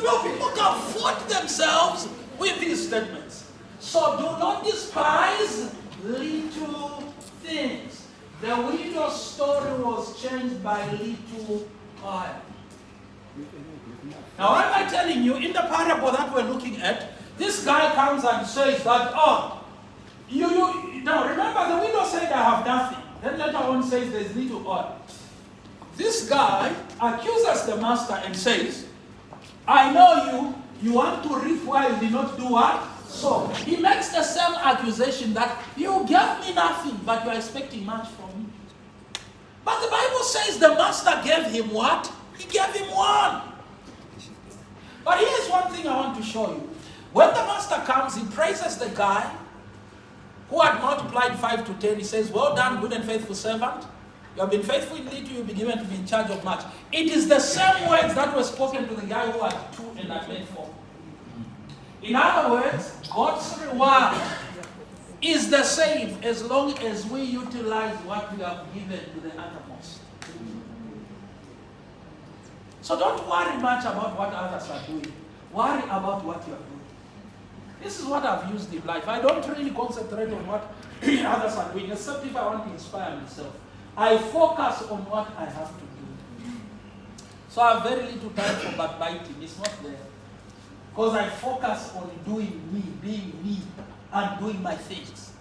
No, people comfort themselves with these statements. So do not despise little things. The widow's story was changed by little oil. Now, what am I telling you? In the parable that we're looking at, this guy comes and says that, now remember the widow said, I have nothing. Then later on says there's little oil. This guy accuses the master and says, I know you want to reap where you did not do what? So he makes the same accusation that you gave me nothing, but you are expecting much from me. But the Bible says the master gave him what? He gave him one. But here's one thing I want to show you. When the master comes, he praises the guy who had multiplied 5 to 10. He says, well done, good and faithful servant. You have been faithful in little, you'll be given to be in charge of much. It is the same words that were spoken to the guy who had 2 and had made 4. In other words, God's reward is the same as long as we utilize what we have given to the uttermost. So don't worry much about what others are doing. Worry about what you are doing. This is what I've used in life. I don't really concentrate on what others are doing, except if I want to inspire myself. I focus on what I have to do. So I have very little time for backbiting. It's not there. Because I focus on doing me, being me, and doing my things.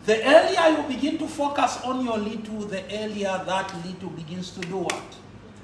The earlier you begin to focus on your little, the earlier that little begins to do what?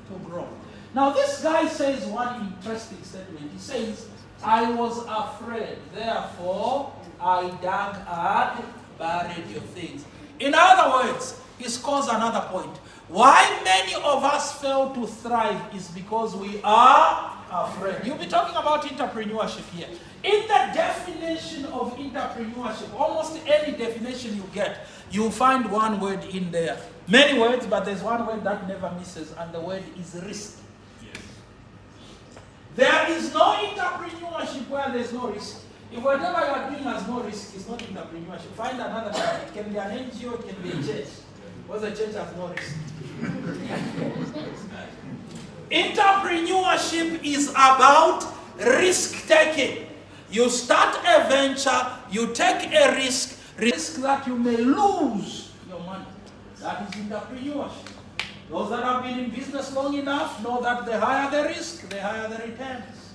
To grow. Now this guy says one interesting statement. He says, I was afraid, therefore I dug and buried your things. In other words, he scores another point. Why many of us fail to thrive is because we are afraid. You'll be talking about entrepreneurship here. In the definition of entrepreneurship, almost any definition you get, you'll find one word in there. Many words, but there's one word that never misses, and the word is risk. Yes. There is no entrepreneurship where there's no risk. If whatever you are doing has no risk, it's not entrepreneurship. Find another type. It can be an NGO, it can be a church. Because the church has no risk. Entrepreneurship is about risk-taking. You start a venture, you take a risk that you may lose your money. That is entrepreneurship. Those that have been in business long enough know that the higher the risk, the higher the returns.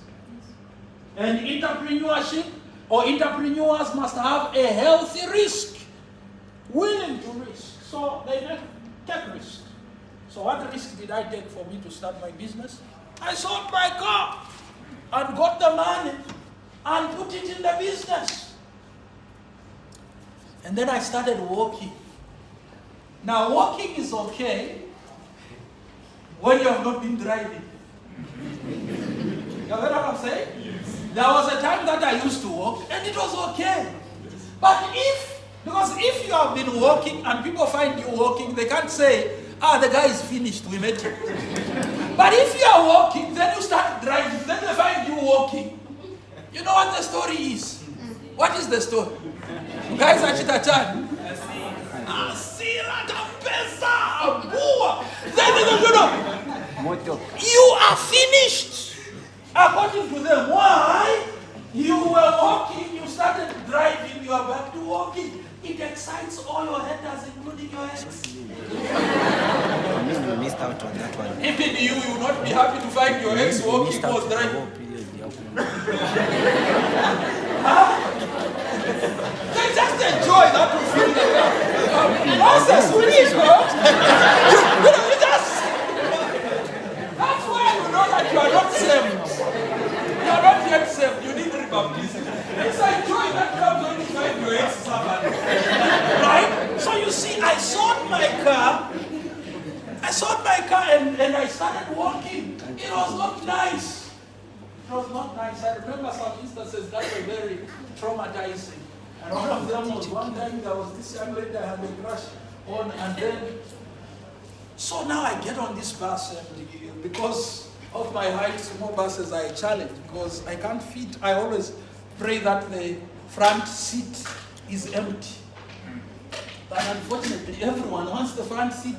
And entrepreneurship or entrepreneurs must have a healthy risk, willing to risk. So they take risk. So what risk did I take for me to start my business? I sold my car and got the money and put it in the business. And then I started walking. Now walking is okay when you have not been driving. You know what I'm saying? Yes. There was a time that I used to walk and it was okay. But because if you have been walking and people find you walking, they can't say, the guy is finished, we met him. But if you are walking, then you start driving, then they find you walking. You know what the story is? What is the story? Guys, achitachan. You are finished. According to them, why? You were walking, you started driving, you are back to walking. It excites all your haters, including your ex. You missed out on that one. Even you will not be happy to find your ex walking or driving. They just enjoy that to feel the nonsense, please, bro. You just. That's why you know that you are not saved. You are not yet saved. You need rebaptism. It's a joy that comes when you find your ex servant. Right? So you see, I sold my car. And I started walking. It was not nice. It was not nice. I remember some instances that were very traumatizing. And one of them was one time there was this young lady I had a crush on, and then so now I get on this bus, and because of my height, small buses are a challenge because I can't fit. I always pray that the front seat is empty. But unfortunately, everyone wants the front seat.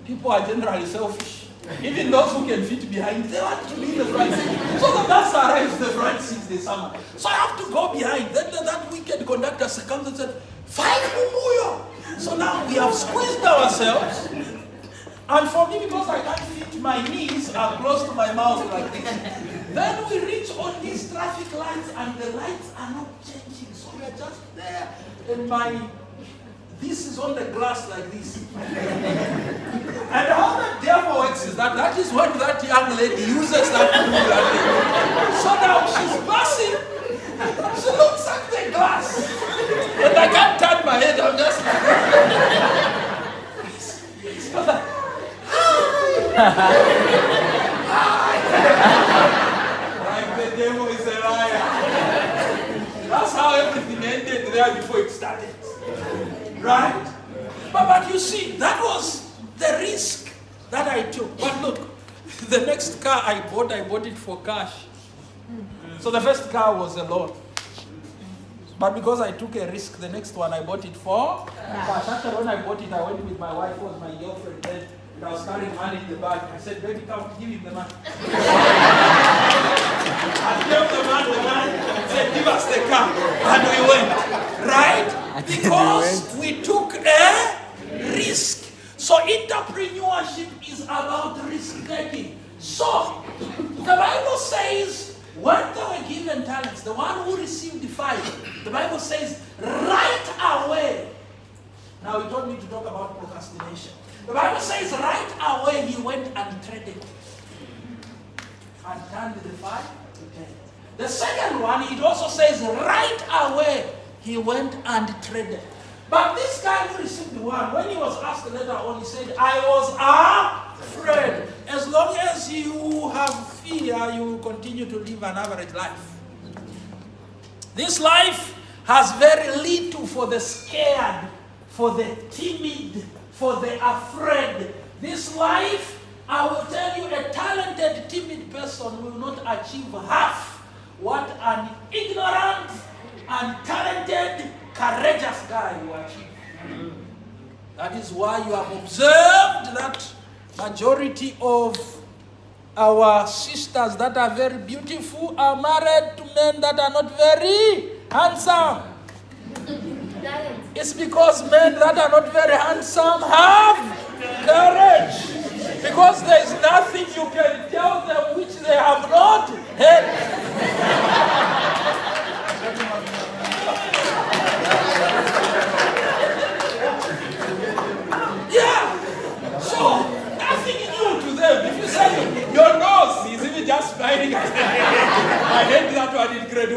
People are generally selfish. Even those who can fit behind, they want to be in the front seat. So the bus arrives, the front seat, they summer. So I have to go behind. Then that wicked conductor comes and said, 5 Mumuyo. So now we have squeezed ourselves. And for me, because I can't fit, my knees are close to my mouth like this. Then we reach on these traffic lights and the lights are not changing. So we are just there. And this is on the glass like this. And how the devil works is that is what that young lady uses that to do that thing. So now she's passing. She looks at the glass. And I can't turn my head. I'm just like, like the devil is a liar. That's how everything ended there before it started. Right? But you see, that was the risk that I took. But look, the next car I bought it for cash. So the first car was a loan. But because I took a risk, the next one I bought it for cash. After when I bought it, I went with my wife, who was my girlfriend then. And I was carrying money in the bag. I said, baby, come, give him the money. I gave the money, said, give us the car. And we went. Right? Because we took a risk. So entrepreneurship is about risk taking. So the Bible says, when they were given talents, the one who received the 5, the Bible says, right away. Now he told me to talk about procrastination. The Bible says right away he went and traded and turned the 5 to 10. The second one, it also says right away he went and traded. But this guy who received the 1, when he was asked later on, he said, I was afraid. As long as you have fear, you will continue to live an average life. This life has very little for the scared, for the timid, for the afraid. This life, I will tell you, a talented, timid person will not achieve half what an ignorant and talented, courageous guy will achieve. That is why you have observed that majority of our sisters that are very beautiful are married to men that are not very handsome. It's because men that are not very handsome have courage. Because there is nothing you can tell them which they have not had. Yeah. So, nothing new to them. If you say your nose is even just smiling, I hate that one in grade 1.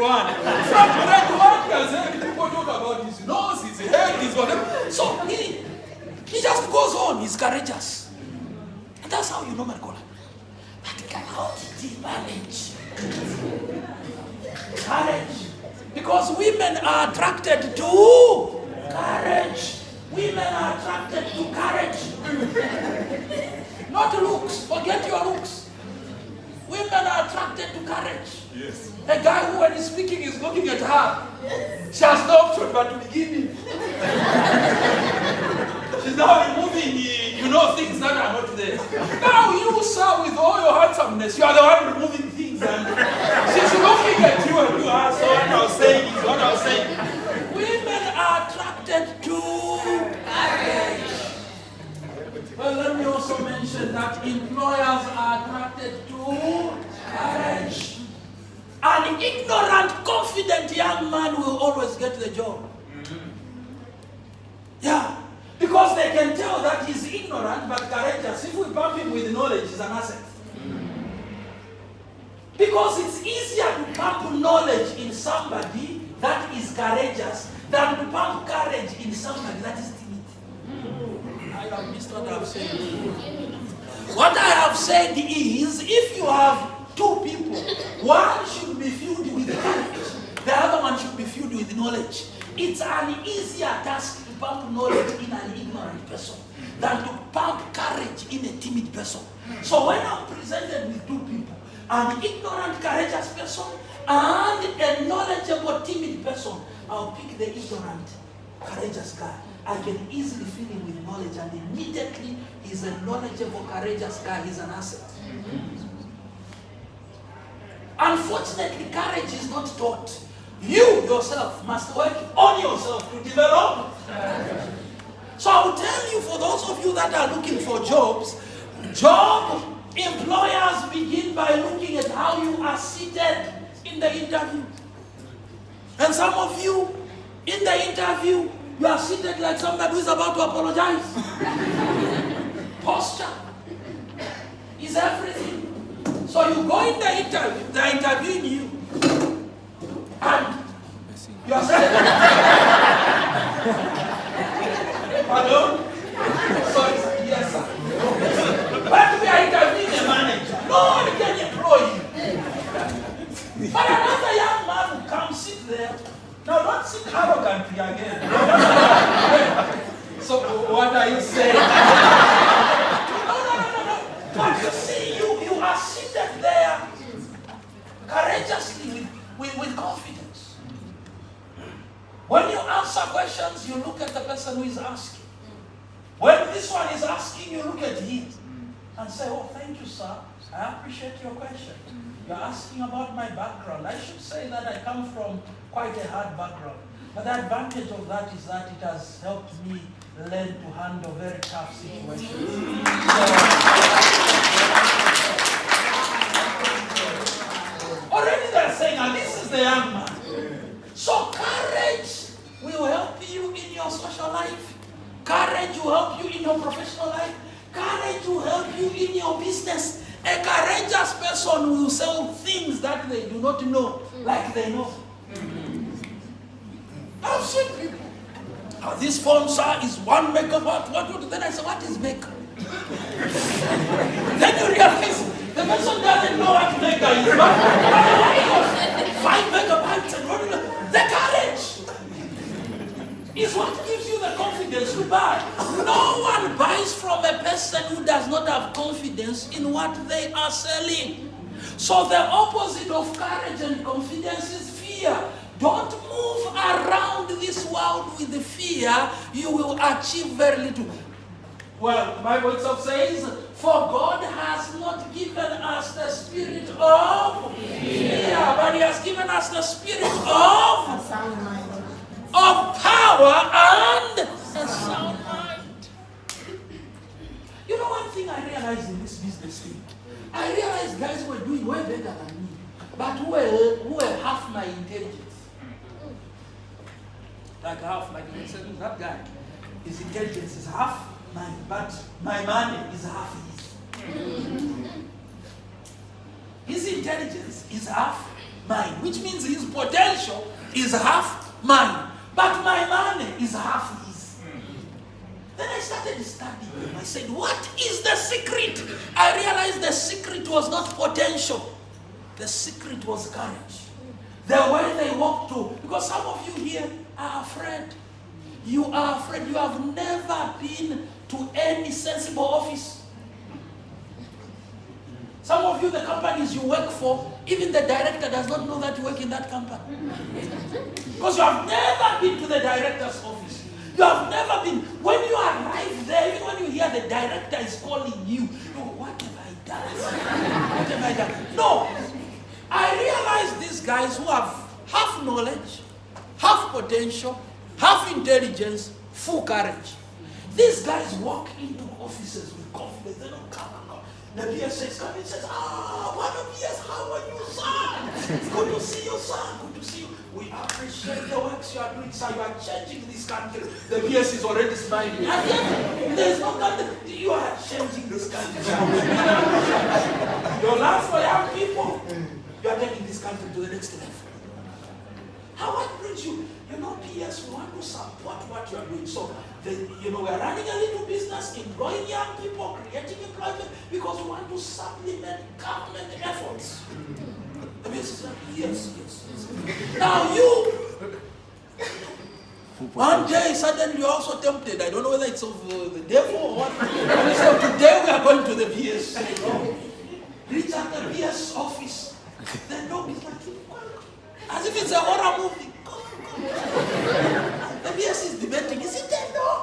From grade 1, people talk about his nose, his head, his whatever. So, he just goes on. He's courageous. And that's how you normally call him. But how did he manage? Courage. Because women are attracted to courage. Women are attracted to courage. Not looks. Forget your looks. Women are attracted to courage. Yes. A guy who, when he's speaking, is looking at her. She has no option but to begin him. She's now removing, things that are not there. Now you, sir, with all your handsomeness, you are the one removing things. And she's looking at you and you ask what I was saying is what I was saying. Women are attracted to courage. Well, let me also mention that employers are attracted to courage. An ignorant, confident young man will always get the job. Yeah. Because they can tell that he's ignorant but courageous. If we pump him with knowledge, he's an asset. Because it's easier to pump knowledge in somebody that is courageous than to pump courage in somebody that is timid. I have missed what I have said. What I have said is, if you have 2 people, one should be filled with courage, the other one should be filled with knowledge. It's an easier task to pump knowledge in an ignorant person than to pump courage in a timid person. So when I'm presented with 2 people, an ignorant, courageous person and a knowledgeable, timid person, I'll pick the ignorant, courageous guy. I can easily fill him with knowledge, and immediately he's a knowledgeable, courageous guy. He's an asset. Unfortunately, courage is not taught. You yourself must work on yourself to develop. So I will tell you, for those of you that are looking for jobs, job employers begin by looking at how you are seated in the interview. And some of you, in the interview, you are seated like somebody who is about to apologize. Posture is everything. So you go in the interview, they're interviewing you, and you are saying, pardon? Sorry, sir. Yes, sir. But we are interviewing a manager. No one can employ you. But another young man who comes sit there. Now don't sit arrogantly again. So what are you saying? No. But you see, you are seated there courageously with confidence. When you answer questions, you look at the person who is asking. When this one is asking, you look at him and say, oh, thank you, sir. I appreciate your question. You're asking about my background. I should say that I come from quite a hard background. But the advantage of that is that it has helped me learn to handle very tough situations. Already they're saying, and this is the young man. So courage will help you in your social life. Courage will help you in your professional life. Courage will help you in your business. A courageous person will sell things that they do not know, like they know. I've seen people. Oh, this phone, sir, is 1 megawatt. What? Then I say, what is mega? Then you realize the person doesn't know what mega is. But 5 megabytes and what? The courage is what gives you the confidence to buy. No one buys from a person who does not have confidence in what they are selling. So the opposite of courage and confidence is fear. Don't move around this world with the fear. You will achieve very little. Well, the Bible itself says, for God has not given us the spirit of fear, but He has given us the spirit of sound mind, of power and a sound mind. You know, one thing I realized in this business thing, I realized guys were doing way better than me, but who were half my intelligence. Like that guy, his intelligence is half mine, but my money is half his. His intelligence is half mine, which means his potential is half mine, but my money is half his. Then I started studying him. I said, what is the secret? I realized the secret was not potential. The secret was courage. The way they walk to, because some of you here are afraid. You are afraid. You have never been to any sensible office. Some of you, the companies you work for, even the director does not know that you work in that company. Because you have never been to the director's office. You have never been. When you arrive there, even when you hear the director is calling you, oh, what have I done? What have I done? No. I realize these guys who have half knowledge, half potential, half intelligence, full courage. These guys walk into offices with confidence. They don't come. The PS says, come and says, one of PS, how are you, sir? Good to see you, sir. Good to see you. We appreciate the works you are doing, sir. You are changing this country. The PS is already smiling. And yet, there is no country. You are changing this country. Your love for young people, you are taking this country to the next level. How much brings you? You know, PS, we want to support what you are doing. So, we are running a little business, employing young people, creating employment, because we want to supplement government efforts. The PS is like, yes. Now you, one day suddenly you're also tempted. I don't know whether it's of the devil or what. So today we are going to the PS. Reach at the PS office. The dog is like, as if it's a horror movie. The PS is debating, is it a dog?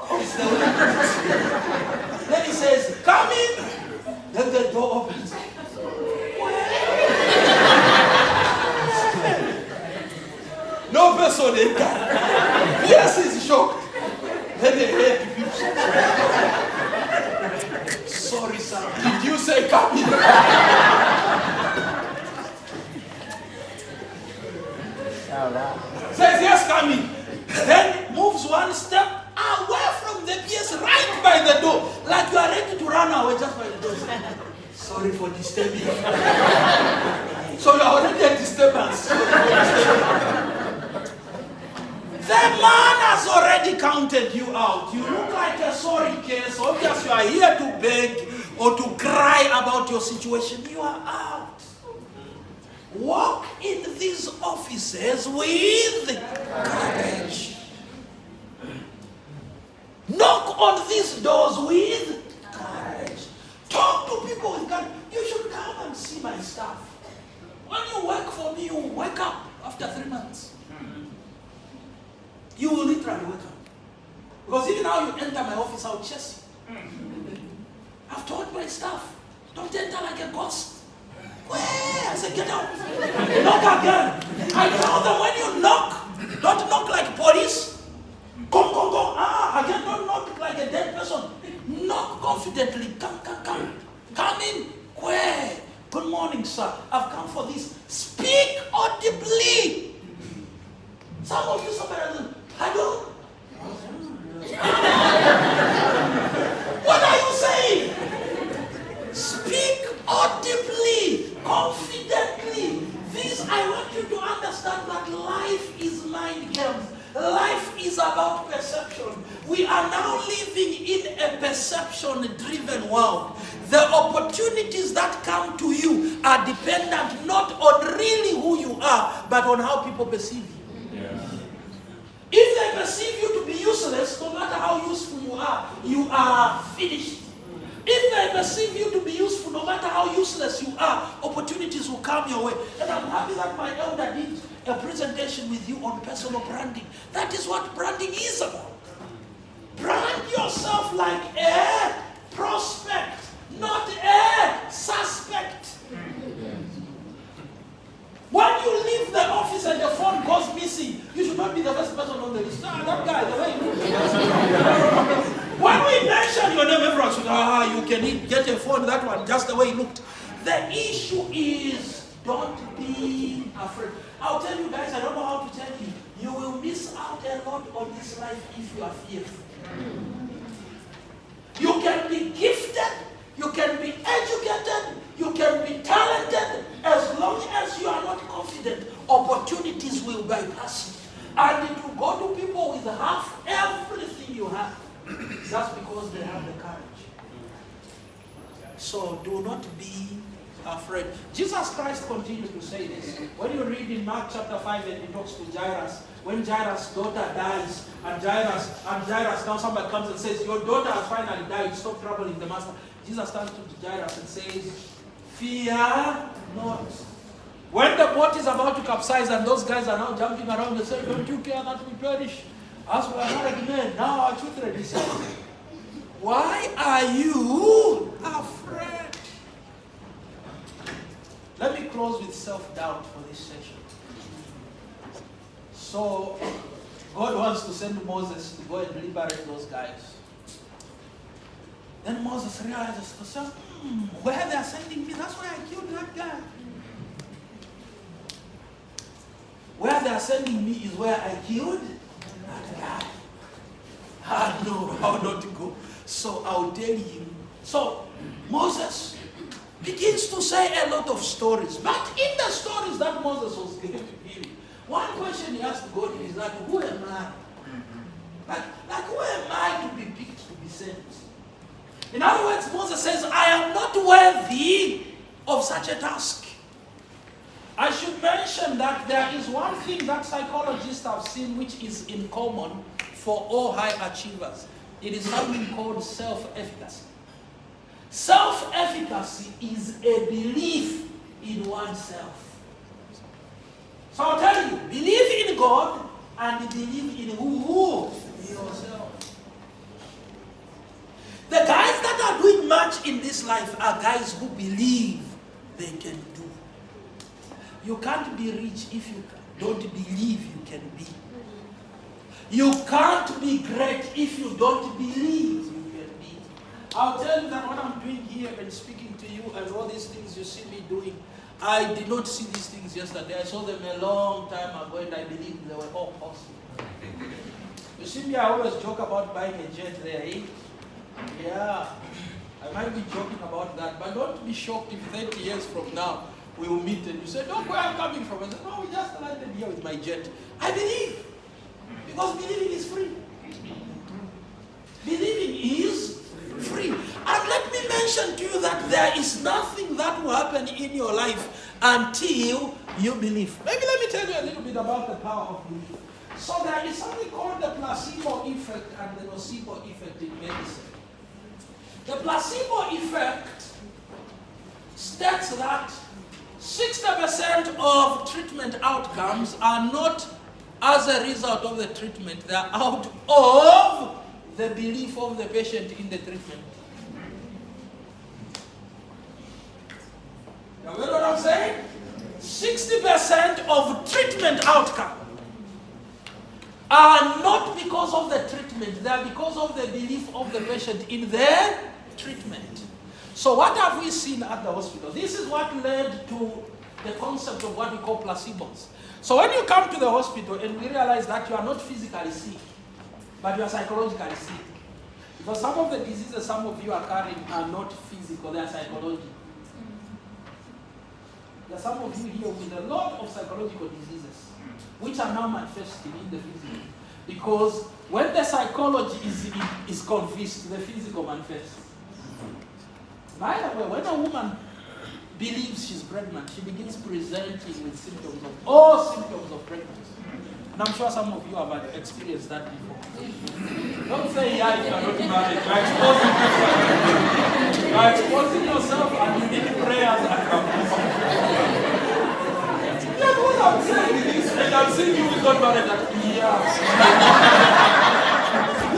Says, yes, coming. Then moves one step away from the PS, right by the door. Like you are ready to run away just by the door. Sorry for disturbing. So you are already a disturbance. The man has already counted you out. You look like a sorry case. Obviously, you are here to beg or to cry about your situation. You are out. Walk in these offices with courage. Knock on these doors with courage. Talk to people with courage. You should come and see my staff. When you work for me, you wake up after 3 months. You will literally wake up. Because even now you enter my office, I'll chase you. I've told my staff, don't enter like a ghost. Where? I said, get out. Knock again. I tell them, when you knock, don't knock like police. Come. Again, don't knock like a dead person. Knock confidently. Come. Come in. Where? Good morning, sir. I've come for this. Speak audibly. Some of you, somebody, pardon? What are you saying? Speak audibly, confidently. This, I want you to understand that life is mind games. Life is about perception. We are now living in a perception-driven world. The opportunities that come to you are dependent not on really who you are, but on how people perceive you. If they perceive you to be useless, no matter how useful you are finished. If they perceive you to be useful, no matter how useless you are, opportunities will come your way. And I'm happy that my elder did a presentation with you on personal branding. That is what branding is about. Brand yourself like a prospect, not a suspect. When you leave the office and the phone goes missing, you should not be the first person on the list. That guy, the way he looks. When we mention your name, everyone should, you can get a phone, that one, just the way he looked. The issue is, don't be afraid. I'll tell you guys, I don't know how to tell you. You will miss out a lot on this life if you are fearful. You can be gifted, you can be educated, you can be talented. As long as you are not confident, opportunities will bypass you. And it will go to people with half everything you have. Just because they have the courage. So do not be afraid. Jesus Christ continues to say this. When you read in Mark chapter 5 and he talks to Jairus, when Jairus' daughter dies, and Jairus now somebody comes and says, your daughter has finally died, stop troubling the master. Jesus turns to Jairus and says, fear not. When the boat is about to capsize and those guys are now jumping around, they say, don't you care that we perish? As we are not men, now our children is saying, why are you afraid? Let me close with self-doubt for this session. So, God wants to send Moses to go and liberate those guys. Then Moses realizes to himself, where they are sending me, that's why I killed that guy. Where they are sending me is where I killed that guy. I know how not to go. So I'll tell him. So Moses begins to say a lot of stories. But in the stories that Moses was giving him, one question he asked God is like, who am I? Like who am I to be picked, to be sent? In other words, Moses says, I am not worthy of such a task. I should mention that there is one thing that psychologists have seen which is in common for all high achievers. It is something called self-efficacy. Self-efficacy is a belief in oneself. So I'll tell you, believe in God and believe in who? Yourself. The guys that are doing much in this life are guys who believe they can do. You can't be rich if you don't believe you can be. You can't be great if you don't believe you can be. I'll tell you that what I'm doing here and speaking to you and all these things you see me doing, I did not see these things yesterday. I saw them a long time ago and I believe they were all possible. You see me, I always joke about buying a jet there, eh? Yeah. I might be joking about that, but don't be shocked if 30 years from now we will meet and you say, look where I'm coming from. I say, no, we just landed here with my jet. I believe. Because believing is free. Believing is free. And let me mention to you that there is nothing that will happen in your life until you believe. Maybe let me tell you a little bit about the power of belief. So there is something called the placebo effect and the nocebo effect in medicine. The placebo effect states that 60% of treatment outcomes are not as a result of the treatment, they are out of the belief of the patient in the treatment. You know what I'm saying? 60% of treatment outcome are not because of the treatment, they are because of the belief of the patient in their treatment. So what have we seen at the hospital? This is what led to the concept of what we call placebos. So when you come to the hospital and we realize that you are not physically sick, but you are psychologically sick. Because some of the diseases some of you are carrying are not physical, they are psychological. There are some of you here with a lot of psychological diseases, which are now manifesting in the physical. Because when the psychology is confused, the physical manifests. By the way, when a woman believes she's pregnant, she begins presenting with symptoms of all symptoms of pregnancy. And I'm sure some of you have experienced that before. Don't say yeah if you're not married. You're exposing yourself and you need prayers and yeah, what I'm saying is, and I'm seeing you with God married, that yeah.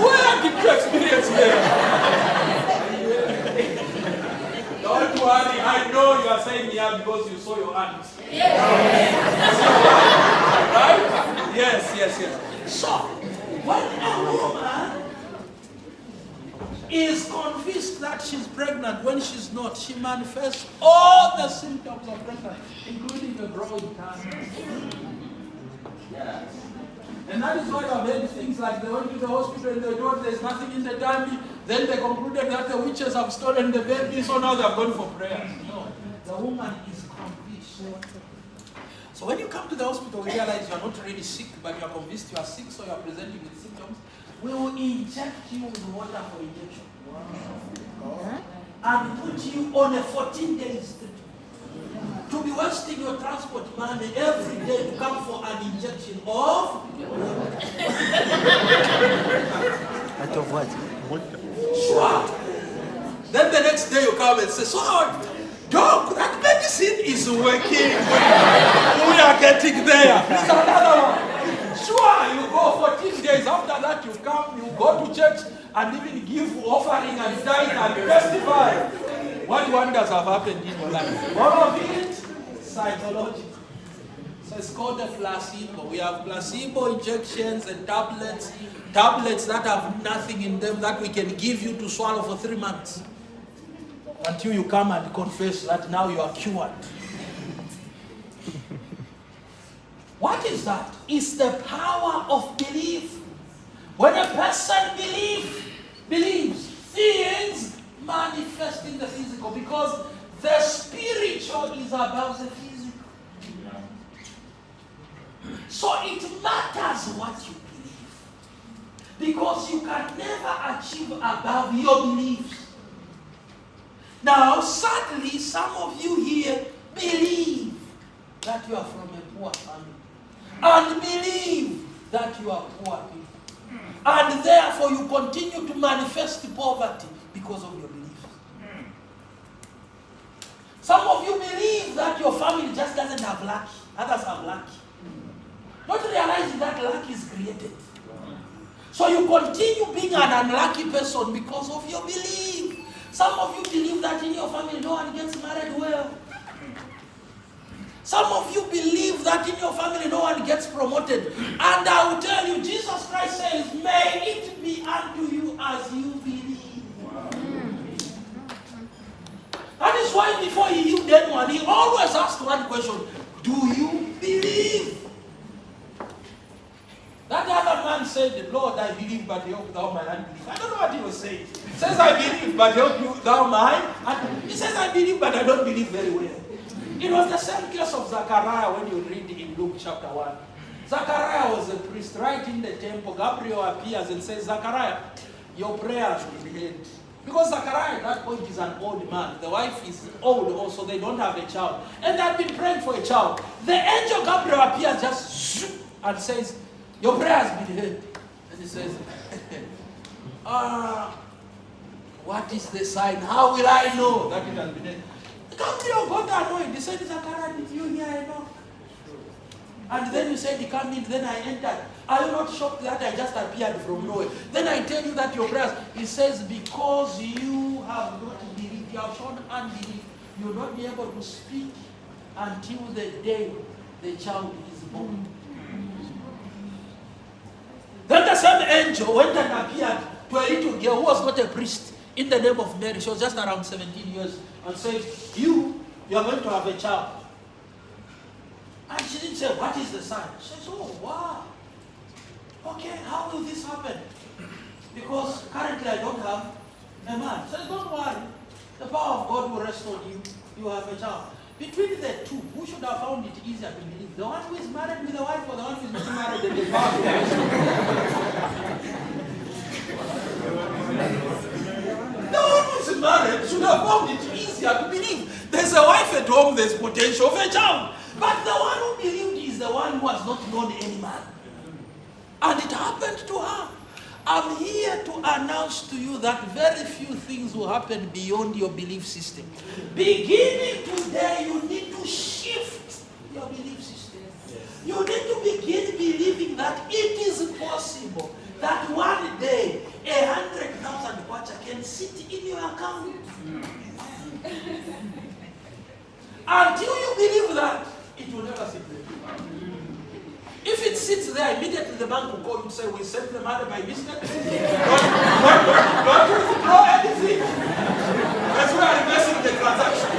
Where did you experience there? Don't worry, I know you are saying yeah because you saw your aunt. Yes. Right? Yes. So, when a woman is convinced that she's pregnant when she's not, she manifests all the symptoms of pregnancy, including the growing tummy. Yes. And that is why I've heard things like they went to the hospital and they thought there's nothing in the tummy. Then they concluded that the witches have stolen the baby, so now they've gone for prayers. No, the woman is convinced. So when you come to the hospital, we realize you are not really sick, but you are convinced you are sick, so you are presenting with symptoms. We will inject you with water for injection. Wow. And put you on a 14 days treatment. To be wasting your transport money every day to come for an injection of Out of what? Sure. Then the next day you come and say, so doc, that medicine is working. We are getting there. There's another one. Sure, you go 14 days. After that you come, you go to church and even give offering and tithe and testify. What wonders have happened in your life? All of it psychological. So it's called a placebo. We have placebo injections and tablets that have nothing in them that we can give you to swallow for 3 months. Until you come and confess that now you are cured. What is that? It's the power of belief. When a person believes, things manifest in the physical, because the spiritual is above the physical. So it matters what you believe, because you can never achieve above your beliefs. Now, sadly, some of you here believe that you are from a poor family, and believe that you are poor people, and therefore you continue to manifest poverty because of your beliefs. Some of you believe that your family just doesn't have luck, others have luck. Not realizing that luck is created. So you continue being an unlucky person because of your belief. Some of you believe that in your family no one gets married well. Some of you believe that in your family no one gets promoted. And I will tell you, Jesus Christ says, may it be unto you as you believe. Wow. That is why before he healed anyone, he always asked one question: do you believe? That other man said, Lord, I believe, but help thou my unbelief. I don't know what he was saying. He says, I believe, but help you thou mine. And he says, I believe, but I don't believe very well. It was the same case of Zachariah when you read in Luke chapter 1. Zachariah was a priest right in the temple. Gabriel appears and says, Zachariah, your prayer has been heard. Because Zachariah at that point is an old man. The wife is old also. They don't have a child. And they have been praying for a child. The angel Gabriel appears just and says, your prayer has been heard. And he says, what is the sign? How will I know that it has been heard? Gabriel got annoyed. He said, Zachariah, did you hear a knock? And then you said, come in, then I entered. Are you not shocked that I just appeared from nowhere? Then I tell you that your prayers, he says, because you have not believed, you have shown unbelief, you will not be able to speak until the day the child is born. Then the same angel went and appeared to a little girl who was not a priest in the name of Mary. She was just around 17 years and said, you are going to have a child. And she didn't say, what is the sign? She says, oh, wow. Okay, how will this happen? Because currently I don't have a man. She says, don't worry. The power of God will rest on you. You have a child. Between the two, who should have found it easier to believe? The one who is married with the wife or the one who is not married and the power of God? The one who is married should have found it easier to believe. There's a wife at home, there's potential of a child. But the one who believed is the one who has not known any man. And it happened to her. I'm here to announce to you that very few things will happen beyond your belief system. Beginning today, you need to shift your belief system. You need to begin believing that it is possible that one day 100,000 kwacha can sit in your account. Until you believe that, it will never sit there. If it sits there, immediately the bank will call you and say, we sent the money by mistake. Don't withdraw anything. That's why I'm reversing the transaction.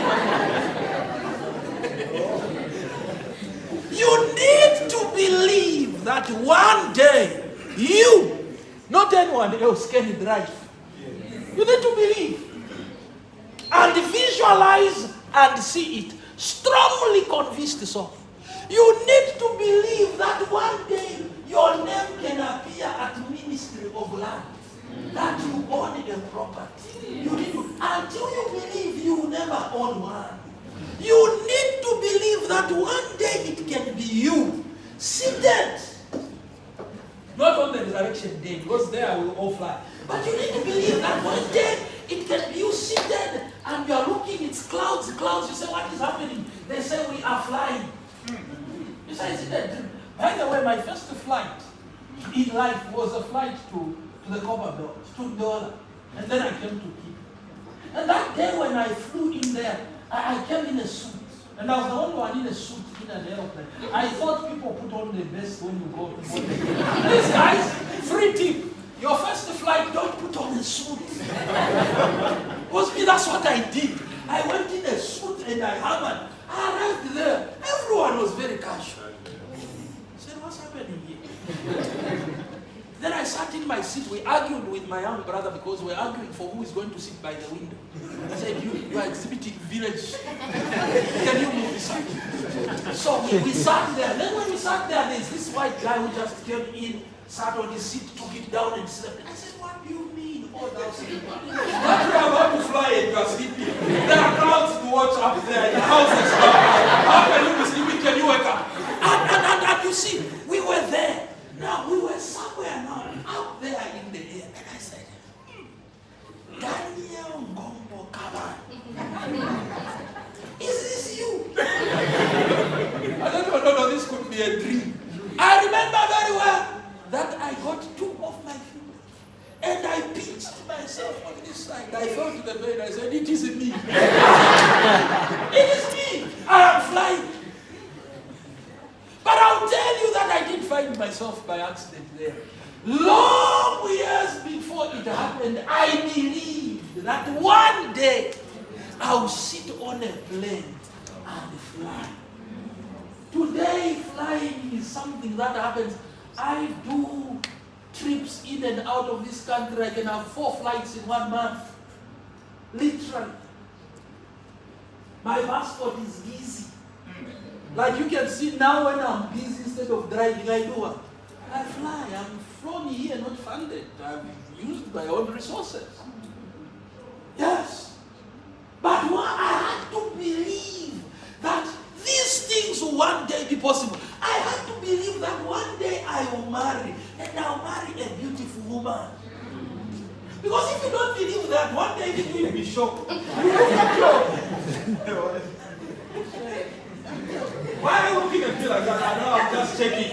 You need to believe that one day you, not anyone else, can drive. You need to believe. And visualize and see it. Strongly convinced so. You need to believe that one day your name can appear at Ministry of Land, that you own a property. You need to, until you believe you will never own one. You need to believe that one day it can be you, seated. Not on the resurrection day, because there we will all fly. But you need to believe that one day it can be you seated and you are looking, it's clouds. You say, what is happening? They say, we are flying. You say, is it a dream? By the way, my first flight in life was a flight to the Copper Belt, $2. And then I came to Cape. And that day when I flew in there, I came in a suit. And I was the only one in a suit in an aeroplane. I thought people put on the vest when you go to board. These guys, free tip. Your first flight, don't put on a suit. Because me, that's what I did. I went in a suit and I hammered. I arrived there. Everyone was very casual. I said, what's happening here? Then I sat in my seat. We argued with my young brother because we were arguing for who is going to sit by the window. I said, you are exhibiting village. Can you move this side? So we sat there. Then when we sat there, there's this white guy who just came in, sat on his seat, took it down and slept. I said, what do you mean? Oh, that's sleeping. That we are about to fly and you are sleeping. There are crowds to watch up there. The house is down. How can you be sleeping? Can you wake up? And you see, we were there. Now, we were somewhere now, out there in the air. And I said, Daniel Ngombo, come on. Is this you? I don't know, this could be a dream. I remember very well that I got two of my fingers. And I pinched myself on this side. I fell to the bed. I said, it is me. It is me. I am flying. But I'll tell you that I didn't find myself by accident there. Long years before it happened, I believed that one day I'll sit on a plane and fly. Today, flying is something that happens. I do trips in and out of this country. I can have 4 flights in 1 month. Literally. My passport is busy. Like you can see now when I'm busy, instead of driving, I do what? I fly. I'm flown here, not funded. I've used my own resources. Yes. But I had to believe that these things will one day be possible. I had to believe that one day I will marry, and I'll marry a beautiful woman. Because if you don't believe that, one day you will be shocked. Why are you looking at me like that? I know, I'm just checking.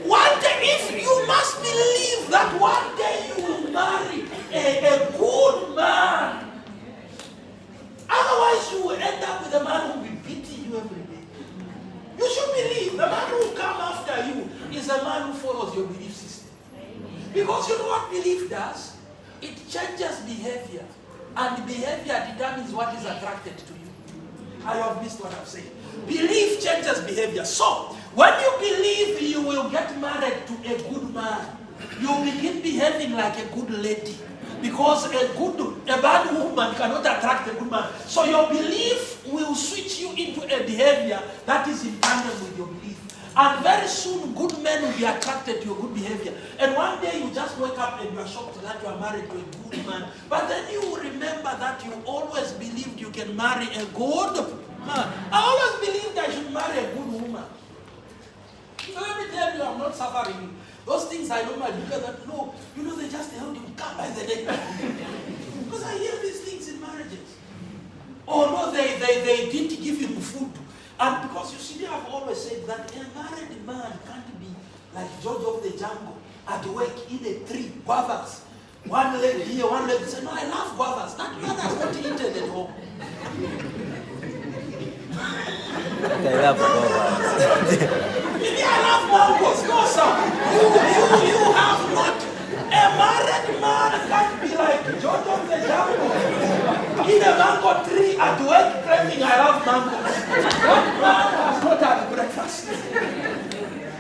One day, if you must believe that one day you will marry a good man. Otherwise, you will end up with a man who will be beating you every day. You should believe the man who will come after you is a man who follows your belief system. Because you know what belief does? It changes behavior. And behavior determines what is attracted to you. I have missed what I'm saying. Belief changes behavior. So, when you believe you will get married to a good man, you begin behaving like a good lady. Because a bad woman cannot attract a good man. So your belief will switch you into a behavior that is in tandem with your belief. And very soon, good men will be attracted to your good behavior. And one day you just wake up and you are shocked that you are married to a good man. But then you will remember that you always believed you can marry a good man. I always believed I should marry a good woman. So let me tell you, I'm not suffering. Those things I don't mind. No, they just held you come by the neck. Because I hear these things in marriages. Oh no, they didn't give him food. And because you see, I've always said that a married man can't be like George of the Jungle at work in a tree, guavas. One leg here, one leg. Say, no, I love guavas. That man has not eaten at home. I love guavas. Maybe I love mangoes. No, sir. You have not. A married man can't be like George of the Jungle in a mango tree at work claiming I love mangoes. That man has not had breakfast.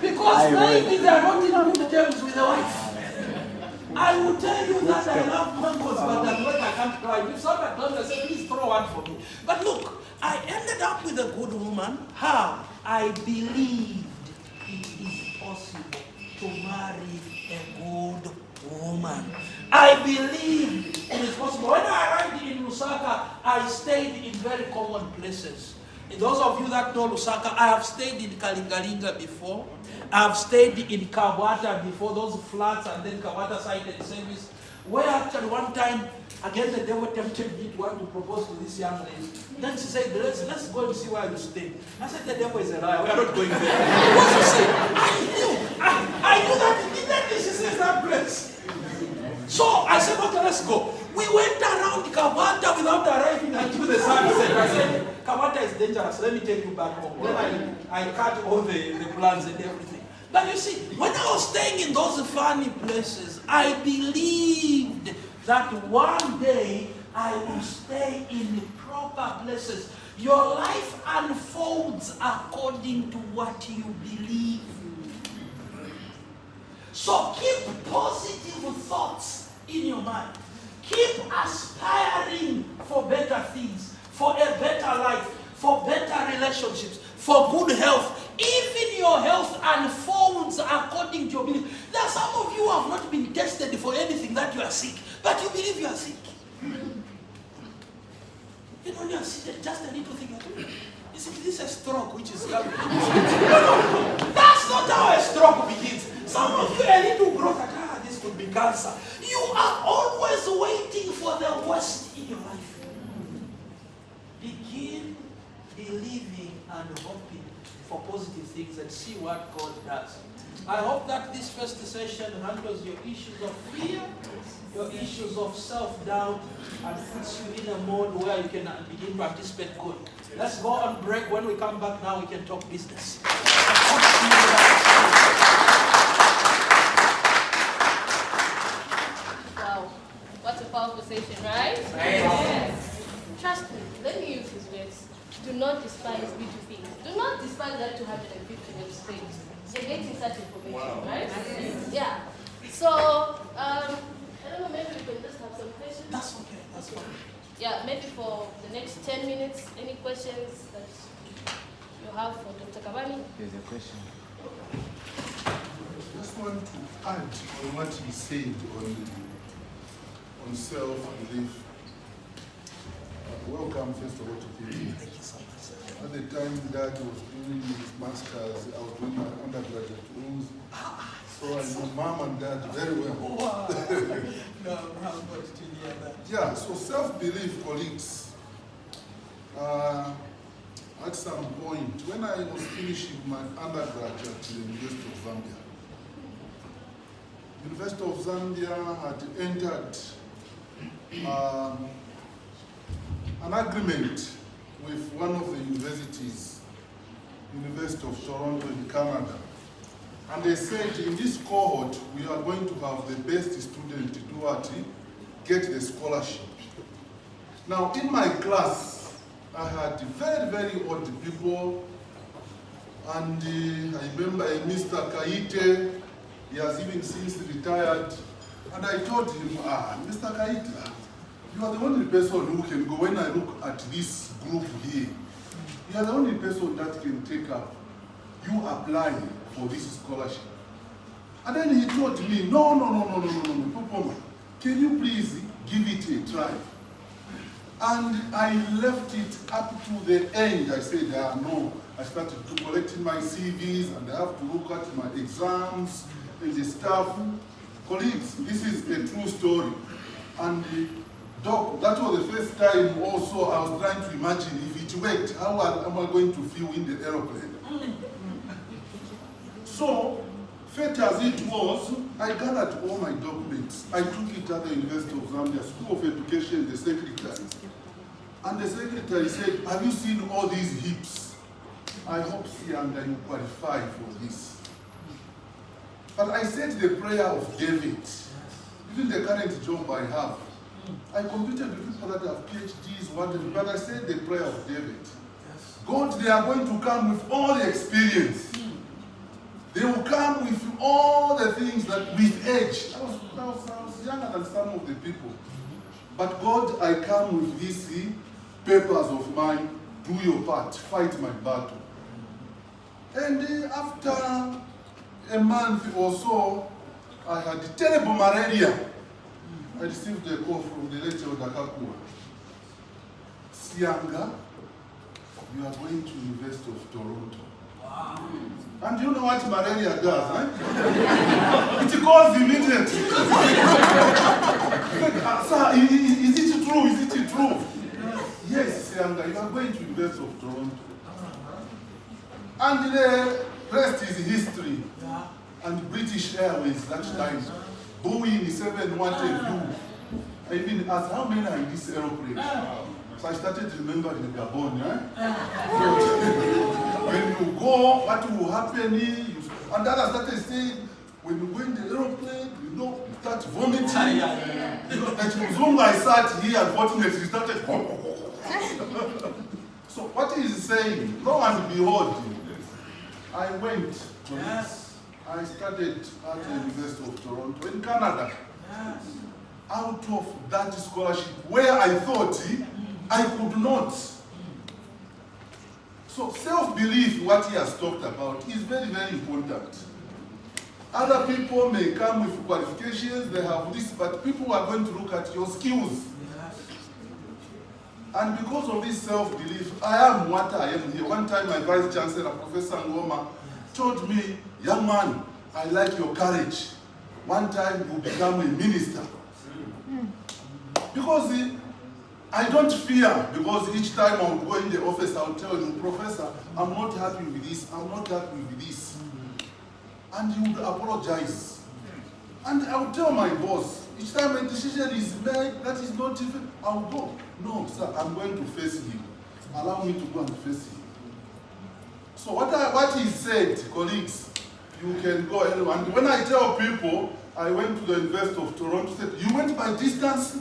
Because maybe they are not in good terms with the wife. I will tell you that I love mangoes, but at work I can't climb. If somebody comes and says, please throw one for me. But look, I ended up with a good woman. How? I believed it is possible to marry a good woman. I believe it is possible. When I arrived in Lusaka, I stayed in very common places. And those of you that know Lusaka, I have stayed in Kalingalinga before. I have stayed in Kabwata before, those flats, and then Kabwata sited service, where actually one time, again the devil tempted me to want to propose to this young lady. Then she said, let's go and see where you stay. I said, the devil is a liar, we are not going there. What she said, I knew that immediately she says that place. So I said, okay, let's go. We went around Kabwata without arriving until the sunset. I said, Kabwata is dangerous, let me take you back home. Then I cut all the plans and everything. But you see, when I was staying in those funny places, I believed that one day I will stay in proper places. Your life unfolds according to what you believe. So keep positive thoughts in your mind. Keep aspiring for better things, for a better life, for better relationships, for good health. Even your health unfolds according to your belief. There are some of you who have not been tested for anything that you are sick, but you believe you are sick. You know, you are sick, just a little thing. Is this a stroke which is coming? No. That's not how a stroke begins. Some of you, a little growth, this could be cancer. You are always waiting for the worst in your life. Begin believing and hoping for positive things and see what God does. I hope that this first session handles your issues of fear, your issues of self-doubt, and puts you in a mode where you can begin to anticipate good. Let's go on break. When we come back now, we can talk business. Wow, what a powerful conversation, right? Yes. Trust me, let me use his words. Do not despise B2 Do not despise that 250 web space. You're getting such information, right? Yeah. So, I don't know, maybe we can just have some questions. That's okay, that's fine. Yeah, maybe for the next 10 minutes, any questions that you have for Dr. Kabani? There's a question. I just want to add on what he said on self-belief. Welcome, first of all, to PhD. Thank you so much. At the time Dad was doing his master's, I was doing my undergraduate rules. So I know Mom and Dad very well. Wow. No, how good to hear that. Yeah, so self-belief, colleagues. At some point, when I was finishing my undergraduate at the University of Zambia, University of Zambia had entered an agreement with one of the universities, University of Toronto in Canada. And they said, in this cohort, we are going to have the best student to do what? Get the scholarship. Now, in my class, I had very, very old people. And I remember Mr. Kaite, he has even since retired. And I told him, Mr. Kaite, you are the only person who can go. When I look at this group here, you are the only person that can take up. You apply for this scholarship. And then he told me, no, Papa, can you please give it a try? And I left it up to the end. I said, no. I started to collecting my CVs, and I have to look at my exams and the stuff. Colleagues, this is a true story. And Doc, that was the first time also I was trying to imagine if it worked, how am I going to feel in the aeroplane? So, fate as it was, I gathered all my documents. I took it at the University of Zambia School of Education, the secretary. And the secretary said, have you seen all these hips? I hope, Sianga, you qualify for this. But I said the prayer of David, even the current job I have. I competed with people that have PhDs, whatever, but I said the prayer of David. God, they are going to come with all the experience. They will come with all the things that with age. I was younger than some of the people. But God, I come with these papers of mine, do your part, fight my battle. And after a month or so, I had terrible malaria. I received a call from the late Odakakua. Sianga, you are going to University of Toronto. Wow. And you know what malaria does, eh? It goes immediately. Sir, is it true? Is it true? Yes, Sianga, you are going to University of Toronto. And the rest is history. And British Airways that time. Boeing 717. I even asked, how many are in this aeroplane? So I started remembering Gabon. When you go, what will happen? And then I started saying, when you go in the aeroplane, you start vomiting. You know, that Mzungu, I sat here, unfortunately, started. So what he is saying, lo and behold, I went to this. I studied at the University of Toronto in Canada. Out of that scholarship, where I thought I could not. So self-belief, what he has talked about, is very, very important. Other people may come with qualifications, they have this, but people are going to look at your skills. And because of this self-belief, I am what I am here. One time my Vice Chancellor, Professor Ngoma, told me, young man, I like your courage. One time you become a minister. Because I don't fear, because each time I would go in the office, I would tell you, Professor, I'm not happy with this, I'm not happy with this. And he would apologize. And I would tell my boss, each time a decision is made that is not even, I will go. No, sir, I'm going to face him. Allow me to go and face him. So what he said, colleagues, you can go anywhere. And when I tell people, I went to the University of Toronto, said, you went by distance?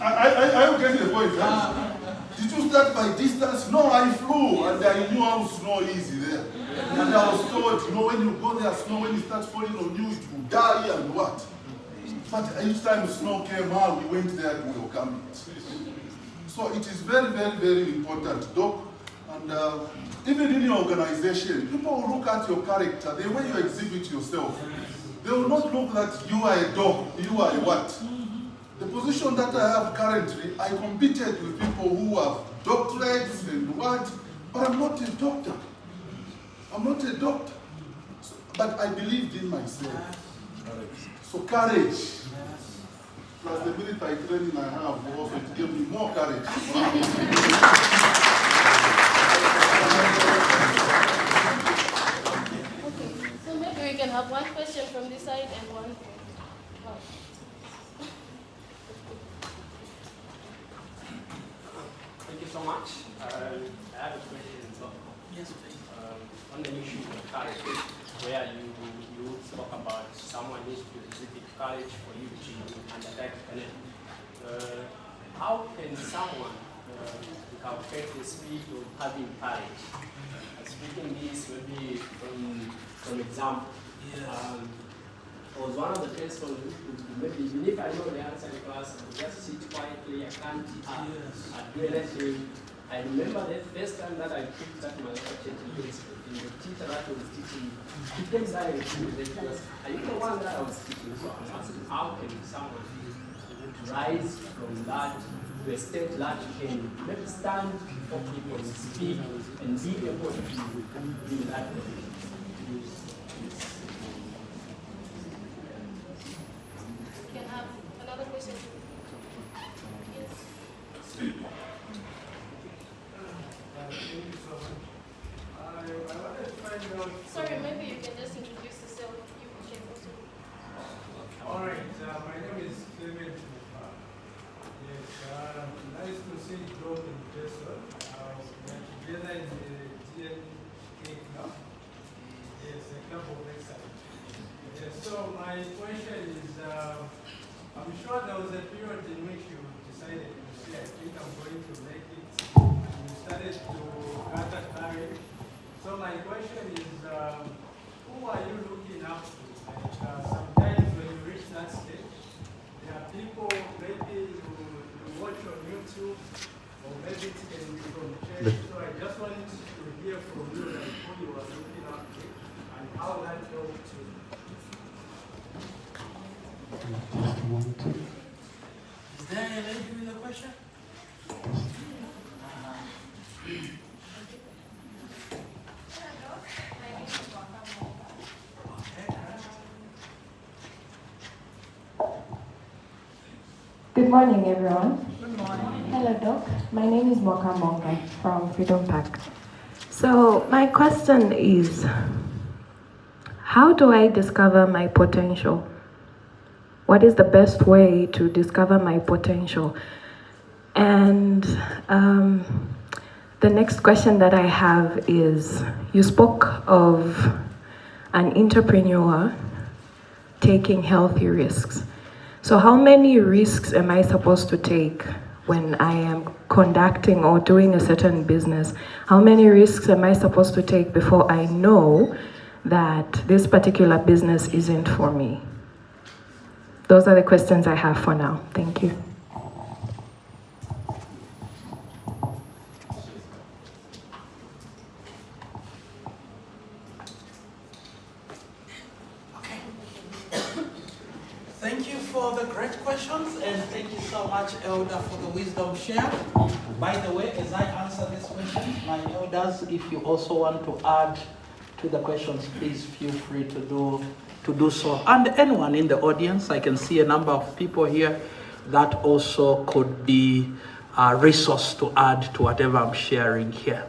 I get the point, right? Did you start by distance? No, I flew, and I knew how snow easy there. And I was told, when you go there, snow, when it starts falling on you, it will die and what? But each time the snow came out, we went there to welcome it. So it is very, very, very important, Doc. And even in your organization, people will look at your character, the way you exhibit yourself. They will not look that you are a dog, you are a what? The position that I have currently, I competed with people who have doctorates and what, but I'm not a doctor. I'm not a doctor. So, but I believed in myself. So courage. Plus the military training I have also, it gave me more courage. Okay, so maybe we can have one question from this side and one from Thank you so much. I have a question. Yes, please. On the issue of courage, where you spoke about someone needs to exhibit courage for you to undertake an how can someone calculate the speed of having courage? Speaking this maybe from example. Yes. I was one of the persons who maybe even if I know the answer in class, I just sit quietly, I can't do anything. I remember the first time that I picked up my lecture in the teacher that was teaching, he came silent to me. He was, are you the one that I was teaching? So I'm asking, how can someone rise from that to a state that can maybe stand before people and speak and be able to do that? can have another question. Yes. Sorry, maybe you can just introduce yourself. You can also. All right, my name is Clement. Yes, nice to see you in person. We are together in the GNK club. Yes, a club of excellence. Yes, so my question is, I'm sure there was a period in which you decided to say, I think I'm going to make it. You started to gather courage. So my question is, who are you looking up to? Like, sometimes when you reach that stage, there are people maybe you watch on YouTube, or maybe it can be from church. So I just wanted to hear from you like who you are looking up to and how that helped you. Is there a lady with a question? Good morning, everyone. Good morning. Hello, Doc. My name is Moka Monga from Freedom Park. So my question is, how do I discover my potential? What is the best way to discover my potential? And the next question that I have is, you spoke of an entrepreneur taking healthy risks. So how many risks am I supposed to take when I am conducting or doing a certain business? How many risks am I supposed to take before I know that this particular business isn't for me? Those are the questions I have for now. Thank you. Thank you for the great questions, and thank you so much, Elder, for the wisdom shared. By the way, as I answer this question, my elders, if you also want to add to the questions, please feel free to do so. And anyone in the audience, I can see a number of people here that also could be a resource to add to whatever I'm sharing here.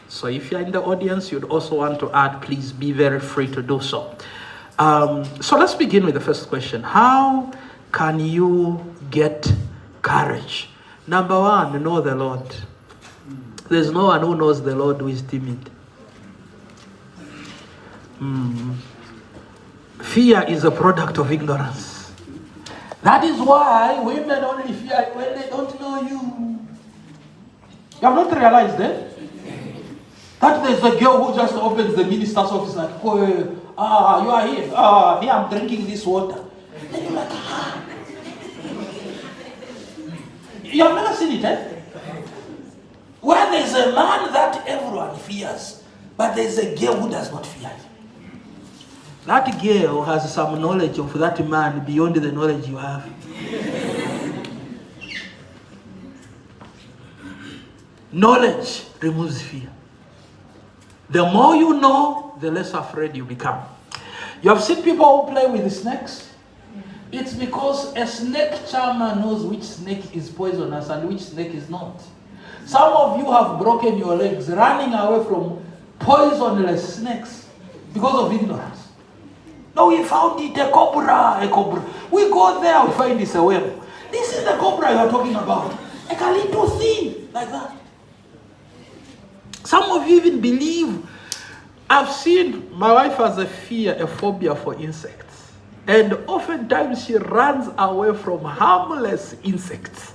So if you're in the audience, you'd also want to add, please be very free to do so. So let's begin with the first question. How can you get courage? Number one, know the Lord. There's no one who knows the Lord who is timid. Fear is a product of ignorance. That is why women only fear when they don't know you. You have not realized that? That there's a girl who just opens the minister's office like, oh, you are here. Here I'm drinking this water. And you're like, ah. You have never seen it, eh? Where there's a man that everyone fears, but there's a girl who does not fear him. That girl has some knowledge of that man beyond the knowledge you have. Knowledge removes fear. The more you know, the less afraid you become. You have seen people who play with the snakes? It's because a snake charmer knows which snake is poisonous and which snake is not. Some of you have broken your legs running away from poisonless snakes because of ignorance. No, we found it, a cobra. We go there, we find it's a whale. This is the cobra you are talking about. Like a little thing, like that. Some of you even believe. I've seen, my wife has a phobia for insects. And oftentimes she runs away from harmless insects.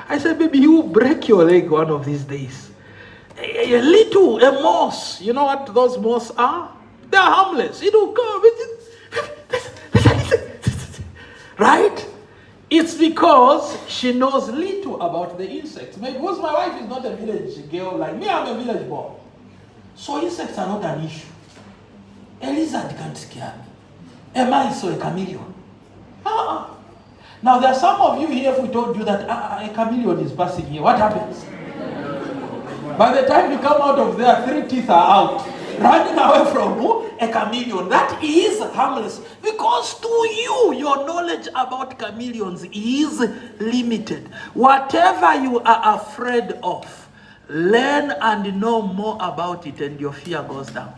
I said, baby, you will break your leg one of these days. A moss. You know what those moss are? They're harmless. It will come. Right? It's because she knows little about the insects. Because my wife is not a village girl like me, I'm a village boy. So insects are not an issue. A lizard can't scare me. A mice or a chameleon. Now there are some of you here, if we told you that a chameleon is passing here, what happens? By the time you come out of there, 3 teeth are out. Running away from who? A chameleon. That is harmless. Because to you, your knowledge about chameleons is limited. Whatever you are afraid of, learn and know more about it and your fear goes down.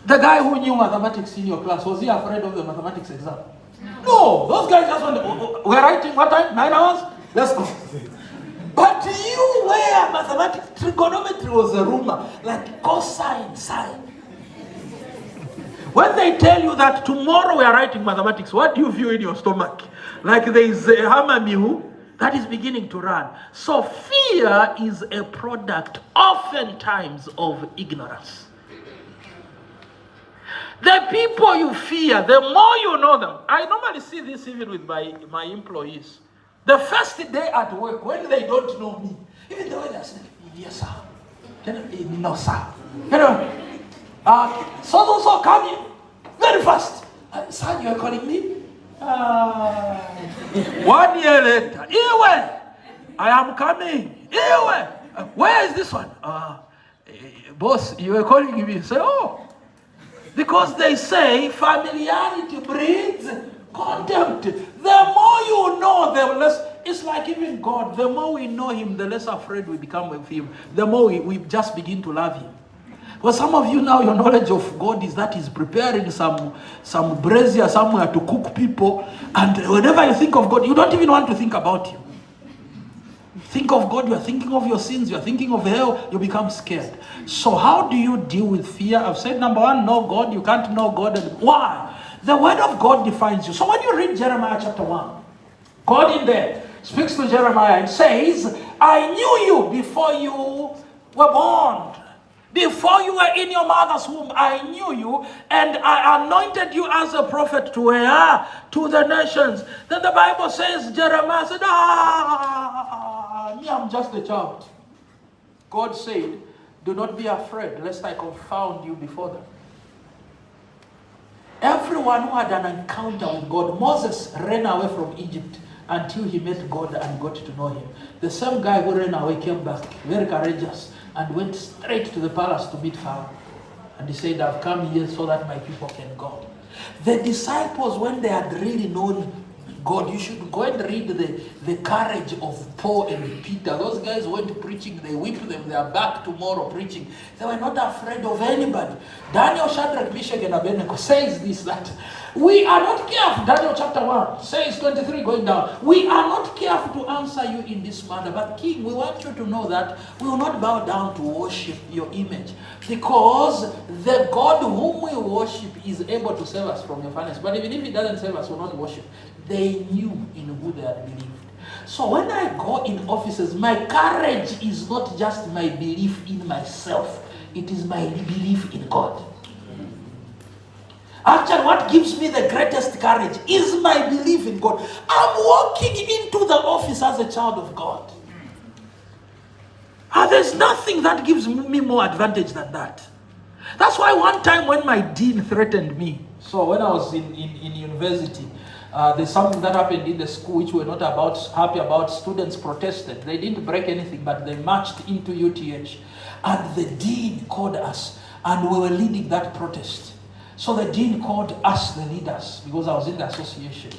The guy who knew mathematics in your class, was he afraid of the mathematics exam? No, those guys just want we're writing what time? 9 hours? Let's go. But you where mathematics, trigonometry was a rumor, like cosine, sine. When they tell you that tomorrow we are writing mathematics, what do you feel in your stomach? Like there is a hammer that is beginning to run. So fear is a product oftentimes of ignorance. The people you fear, the more you know them. I normally see this even with my employees. The first day at work, when they don't know me, even the way they say, yes, sir. No, sir. So come in very fast. Sir, you are calling me? 1 year later, Iwe, I am coming. Iwe, where is this one? Boss, you are calling me. Say, oh. Because they say familiarity breeds contempt. The more you know, the less. It's like even God. The more we know him, the less afraid we become of him. The more we just begin to love him. Well, some of you now, your knowledge of God is that he's preparing some brazier somewhere to cook people. And whenever you think of God, you don't even want to think about him. Think of God, you are thinking of your sins, you are thinking of hell, you become scared. So how do you deal with fear? I've said number one, know God. You can't know God. And why? The word of God defines you. So when you read Jeremiah chapter 1, God in there speaks to Jeremiah and says, I knew you before you were born. Before you were in your mother's womb, I knew you, and I anointed you as a prophet to the nations. Then the Bible says, Jeremiah said, me, I'm just a child. God said, do not be afraid, lest I confound you before them. Everyone who had an encounter with God, Moses ran away from Egypt until he met God and got to know him. The same guy who ran away came back, very courageous, and went straight to the palace to meet Pharaoh. And he said, I've come here so that my people can go. The disciples, when they had really known God. You should go and read the courage of Paul and Peter. Those guys went preaching, they whipped them, they are back tomorrow preaching. They were not afraid of anybody. Daniel, Shadrach, Meshach, and Abednego says this, that we are not careful. Daniel chapter 1 says 23 going down. We are not careful to answer you in this matter. But King, we want you to know that we will not bow down to worship your image. Because the God whom we worship is able to save us from your finance. But even if he doesn't save us, we will not worship. They knew in who they had believed. So when I go in offices, my courage is not just my belief in myself. It is my belief in God. Actually, what gives me the greatest courage is my belief in God. I'm walking into the office as a child of God. And there's nothing that gives me more advantage than that. That's why one time when my dean threatened me, so when I was in university, there's something that happened in the school which we're not happy about. Students protested. They didn't break anything, but they marched into UTH. And the dean called us, and we were leading that protest. So the dean called us, the leaders, because I was in the association.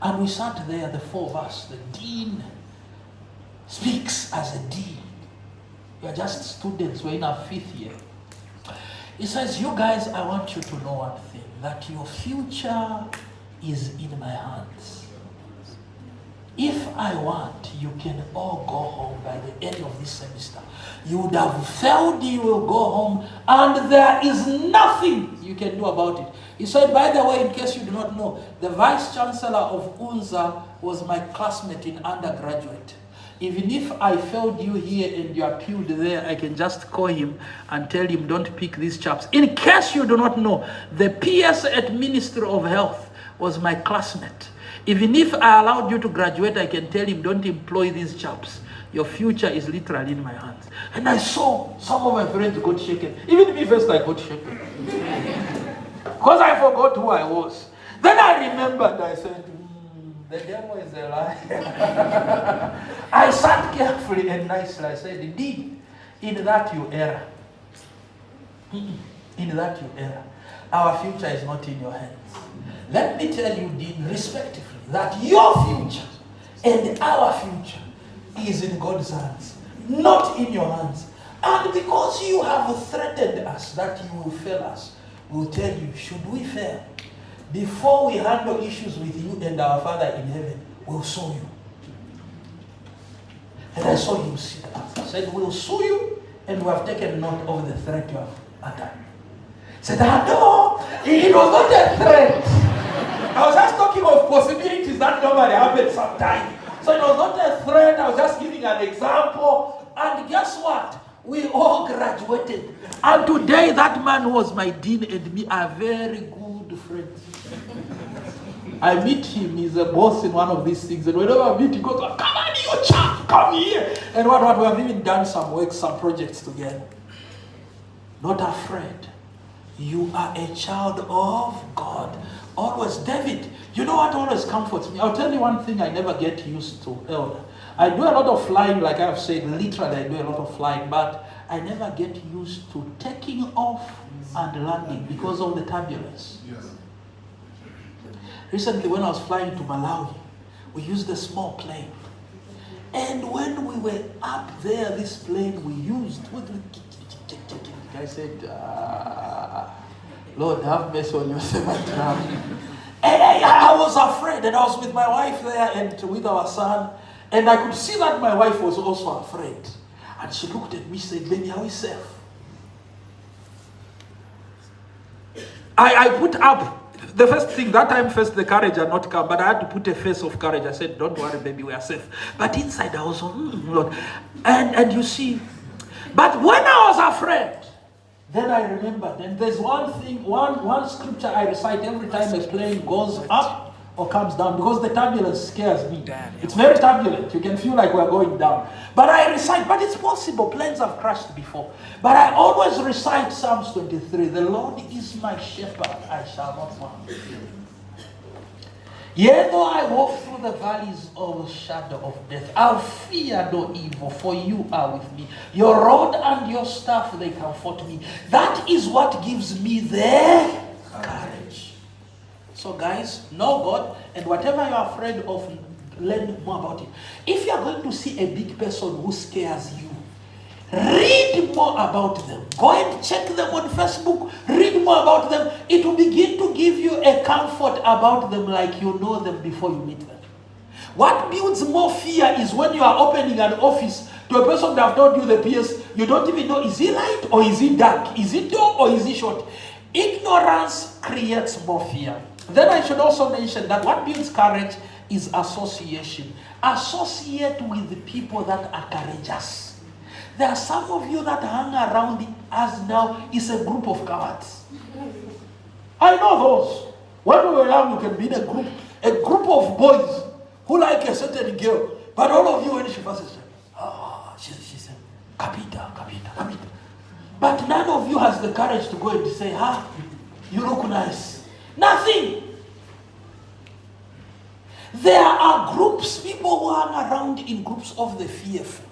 And we sat there, the four of us. The dean speaks as a dean. We are just students. We're in our 5th year. He says, you guys, I want you to know one thing, that your future is in my hands. If I want, you can all go home by the end of this semester. You would have failed, you will go home, and there is nothing you can do about it. He said, by the way, in case you do not know, the vice chancellor of UNZA was my classmate in undergraduate. Even if I failed you here and you appealed there, I can just call him and tell him, don't pick these chaps. In case you do not know, the PS at Ministry of Health was my classmate. Even if I allowed you to graduate, I can tell him, don't employ these chaps. Your future is literally in my hands. And I saw some of my friends got shaken. Even me first, I got shaken. Because I forgot who I was. Then I remembered, I said, the devil is a liar. I sat carefully and nicely. I said, indeed, in that you err. In that you err. Our future is not in your hands. Let me tell you, Dean, respectively, that your future and our future is in God's hands, not in your hands. And because you have threatened us that you will fail us, we'll tell you, should we fail, before we handle issues with you and our Father in heaven, we'll sue you. And I saw him sit up. He said, we'll sue you, and we have taken note of the threat you have uttered. He said, no, it was not a threat. I was just talking of possibilities that normally happen sometimes. So it was not a threat, I was just giving an example. And guess what? We all graduated. And today that man was my dean and me are very good friends. I meet him, he's a boss in one of these things. And whenever I meet, he goes, come on, you chap, come here. And what we have even done some work, some projects together. Not afraid. You are a child of God. Always, David, you know what always comforts me? I'll tell you one thing I never get used to, Elder. I do a lot of flying, like I've said, literally I do a lot of flying, but I never get used to taking off and landing because of the turbulence. Yes. Recently, when I was flying to Malawi, we used a small plane. And when we were up there, this plane we used, I said, Lord, have mercy on your servant now. And I was afraid, and I was with my wife there and with our son, and I could see that my wife was also afraid. And she looked at me and said, baby, are we safe? I put up, the first thing, that time first the courage had not come, but I had to put a face of courage. I said, don't worry, baby, we are safe. But inside I was, Lord. And you see, but when I was afraid, then I remembered, and there's one thing, one scripture I recite every time a plane goes up or comes down, because the turbulence scares me. It's very turbulent. You can feel like we're going down. But I recite, but it's possible. Planes have crashed before. But I always recite Psalms 23. The Lord is my shepherd, I shall not want. Yea, though I walk through the valleys of the shadow of death, I'll fear no evil, for you are with me. Your rod and your staff, they comfort me. That is what gives me the courage. So guys, know God, and whatever you're afraid of, learn more about it. If you're going to see a big person who scares you, read more about them. Go and check them on Facebook. Read more about them. It will begin to give you a comfort about them like you know them before you meet them. What builds more fear is when you are opening an office to a person that have told you the PS, you don't even know, is he light or is he dark? Is he tall or is he short? Ignorance creates more fear. Then I should also mention that what builds courage is association. Associate with the people that are courageous. There are some of you that hang around us now is a group of cowards. I know those. When we were young, you can be in a group of boys who like a certain girl. But all of you, when she passes, she's a Kapita. But none of you has the courage to go and say, you look nice. Nothing. There are groups, people who hang around in groups of the fearful.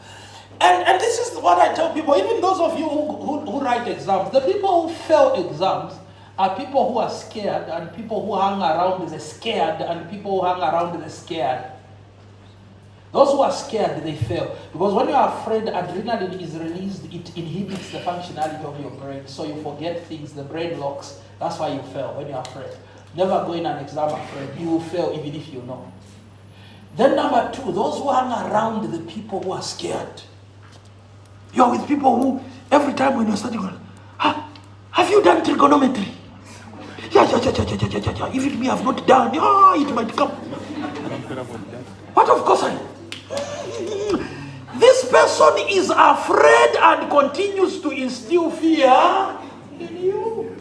And this is what I tell people, even those of you who write exams, the people who fail exams are people who are scared, and people who hang around the scared, and people who hang around the scared. Those who are scared, they fail. Because when you are afraid, adrenaline is released, it inhibits the functionality of your brain. So you forget things, the brain locks. That's why you fail when you're afraid. Never go in an exam afraid. You will fail even if you know. Then number two, those who hang around the people who are scared. You're with people who, every time when you're studying, have you done trigonometry? Yeah. Even me, I've not done. It might come. What of cosine? This person is afraid and continues to instill fear in you.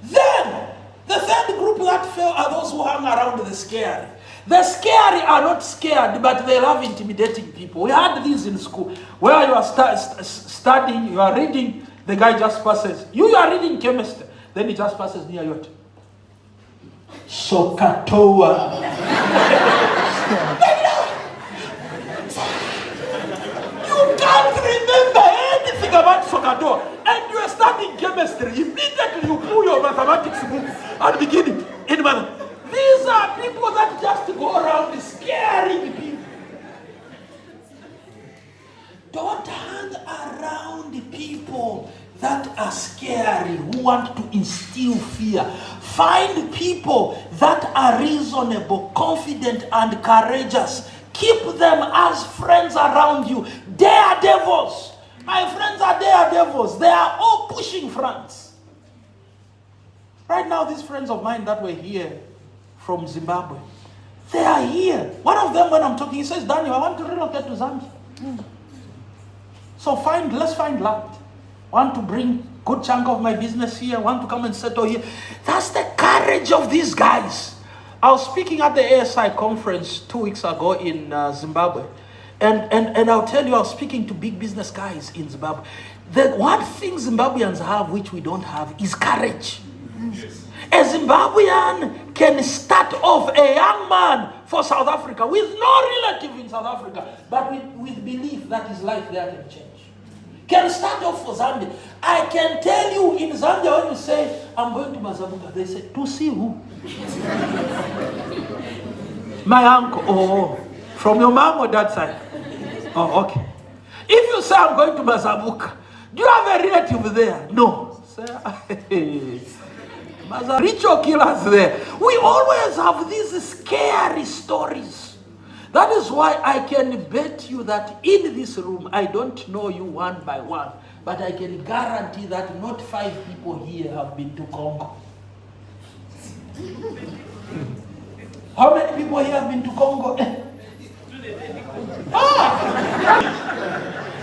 Then, the third group that fail are those who hang around the scary. The scary are not scared, but they love intimidating people. We had this in school, where you are studying, you are reading, the guy just passes. You are reading chemistry, then he just passes near you. Sokatoa. You can't remember anything about Sokatoa, and you are studying chemistry. Immediately you pull your mathematics book and begin in math. These are people that just go around scaring people. Don't hang around people that are scary, who want to instill fear. Find people that are reasonable, confident, and courageous. Keep them as friends around you. Daredevils. My friends are daredevils. They are all pushing fronts. Right now, these friends of mine that were here from Zimbabwe, they are here. One of them, when I'm talking, he says, Daniel, I want to relocate to Zambia. So let's find land. Want to bring good chunk of my business here, want to come and settle here. That's the courage of these guys. I was speaking at the ASI conference 2 weeks ago in Zimbabwe. And I'll tell you, I was speaking to big business guys in Zimbabwe. The one thing Zimbabweans have, which we don't have, is courage. Yes. A Zimbabwean can start off, a young man for South Africa with no relative in South Africa, but with belief that his life there can change. Can start off for Zambia. I can tell you in Zambia, when you say, I'm going to Mazabuka, they say, to see who? My uncle. Oh, from your mom or that side? Oh, okay. If you say, I'm going to Mazabuka, do you have a relative there? No. Say, ritual killers there. We always have these scary stories. That is why I can bet you that in this room, I don't know you one by one, but I can guarantee that not 5 people here have been to Congo. How many people here have been to Congo?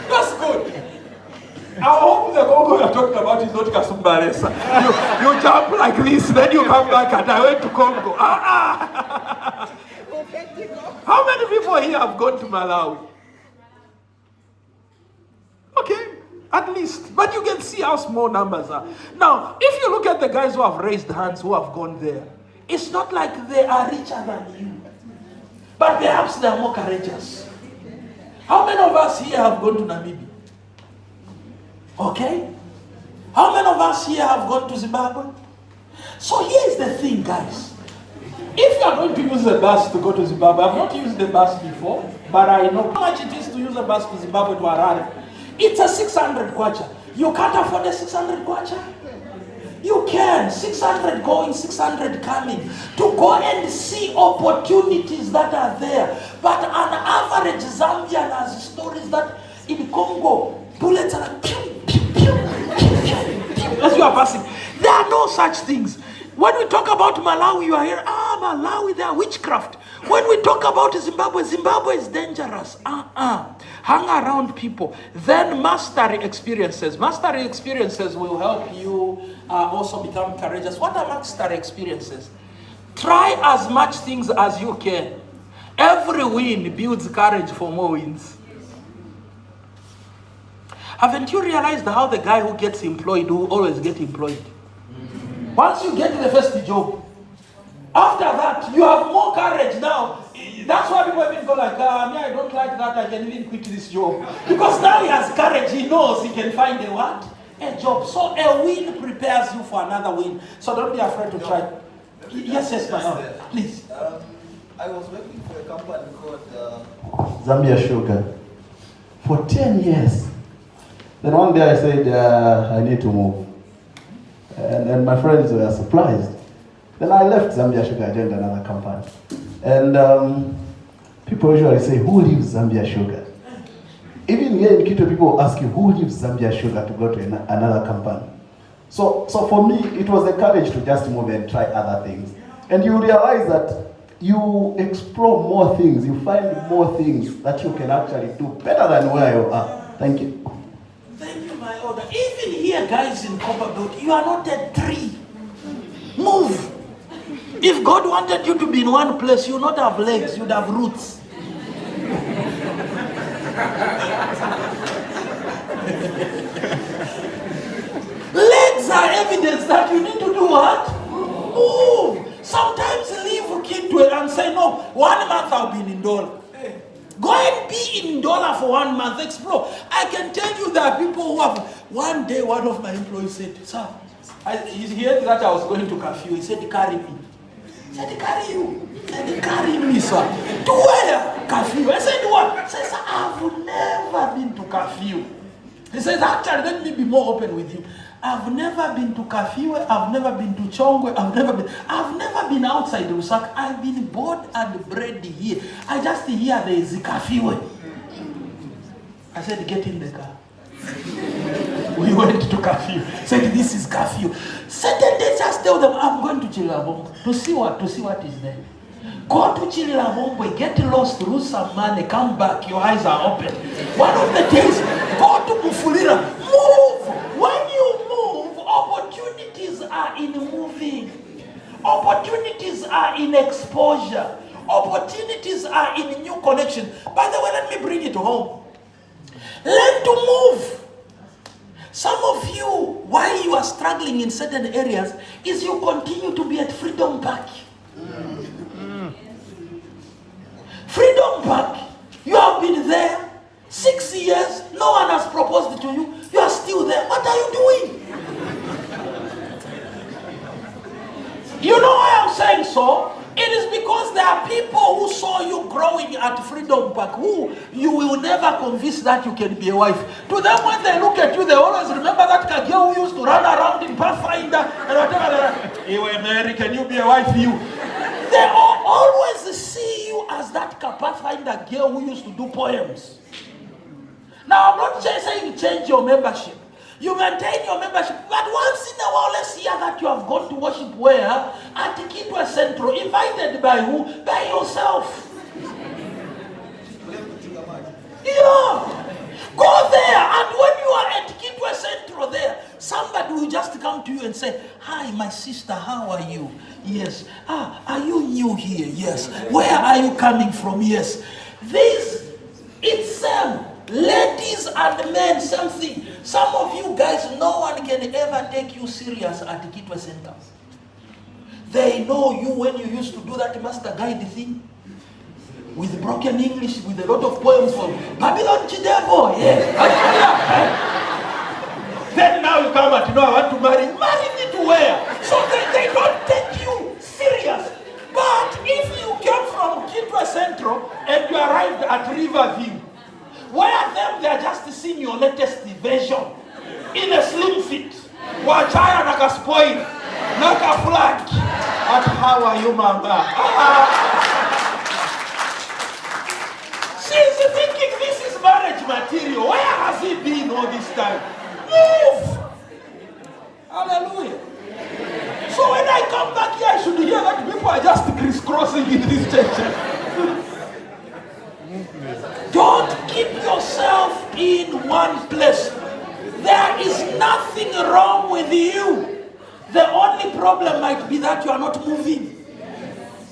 That's good. I hope the Congo you're talking about is not Kasumbalesa. You jump like this, then you come back and I went to Congo. How many people here have gone to Malawi? Okay, at least. But you can see how small numbers are. Now, if you look at the guys who have raised hands, who have gone there, it's not like they are richer than you. But perhaps they are more courageous. How many of us here have gone to Namibia? Okay? How many of us here have gone to Zimbabwe? So here's the thing, guys. If you are going to use a bus to go to Zimbabwe, I've not used the bus before, but I know how much it is to use a bus to Zimbabwe to Harare. It's a 600 kwacha. You can't afford a 600 kwacha? You can. 600 going, 600 coming. To go and see opportunities that are there. But an average Zambian has stories that in Congo, bullets are like, pew, pew, pew, pew, pew, pew, as you are passing. There are no such things. When we talk about Malawi, you are here, Malawi, they are witchcraft. When we talk about Zimbabwe, Zimbabwe is dangerous. Hang around people. Then mastery experiences. Mastery experiences will help you also become courageous. What are mastery experiences? Try as much things as you can. Every win builds courage for more wins. Haven't you realized how the guy who gets employed will always get employed? Once you get the first job, after that, you have more courage now. That's why people even go like, I don't like that, I can even quit this job. Because now he has courage, he knows he can find a what? A job. So a win prepares you for another win. So don't be afraid to try. Yes, my own. Please. I was working for a company called Zambia Sugar for 10 years. Then one day I said, I need to move. And my friends were surprised. Then I left Zambia Sugar, I joined another company. And people usually say, who leaves Zambia Sugar? Even here in Quito, people ask you, who leaves Zambia Sugar to go to another company? So for me, it was the courage to just move and try other things. And you realize that you explore more things, you find more things that you can actually do better than where you are. Thank you. Thank you, my order. Even here, guys in Copperbelt, you are not a tree. Move. If God wanted you to be in one place, you would not have legs, you would have roots. Legs are evidence that you need to do what? Move. Sometimes leave Kitwe and say, no, 1 month I'll be in Ndola. Go and be in Ndola for 1 month, explore. I can tell you there are people who have, one day one of my employees said, sir, he heard that I was going to curfew. He said, carry me. He said, carry you. He said, carry me, sir. To where? Curfew. I said, what? He said, sir, I've never been to curfew. He says, actually, let me be more open with you. I've never been to curfew. I've never been to Chongwe. I've never been outside Lusaka. I've been born and bred here. I just hear there is a curfew. I said, get in the car. We went to curfew. Said, this is curfew. Certain days just tell them, I'm going to Chilabombo to see what is there. Go to Chilabombo, get lost, lose some money, come back, your eyes are open. One of the days, go to Bufulira, move. When you move, opportunities are in moving. Opportunities are in exposure. Opportunities are in new connection. By the way, let me bring it home. Learn to move. Some of you, why you are struggling in certain areas, is you continue to be at Freedom Park. Freedom Park, you have been there 6 years, no one has proposed to you, you are still there. What are you doing? You know why I'm saying so? It is because there are people who saw you growing at Freedom Park who you will never convince that you can be a wife. To them, when they look at you, they always remember that girl who used to run around in Pathfinder and whatever. Hey, Mary, can you be a wife? You? They always see you as that Pathfinder girl who used to do poems. Now, I'm not saying change your membership. You maintain your membership, but once in a while, let's hear that you have gone to worship where? At Kitwe Central. Invited by who? By yourself. Yeah. Go there, and when you are at Kitwe Central there, somebody will just come to you and say, hi, my sister, how are you? Yes. Are you new here? Yes. Where are you coming from? Yes. It's ladies and men, something. Some of you guys, no one can ever take you serious at Kitwe Center. They know you when you used to do that master guide thing with broken English, with a lot of poems from Babylon Chidevo. Yes. Then now you come and I want to marry. Marry me to where? So they at Riverview. Where them, they are just seeing your latest version in a slim fit. Wachaya naka spoil, naka flag. But how are you, mama? She's thinking this is marriage material. Where has he been all this time? Move! Hallelujah. So when I come back here, I should hear that people are just crisscrossing in this church. Don't keep yourself in one place. There is nothing wrong with you. The only problem might be that you are not moving.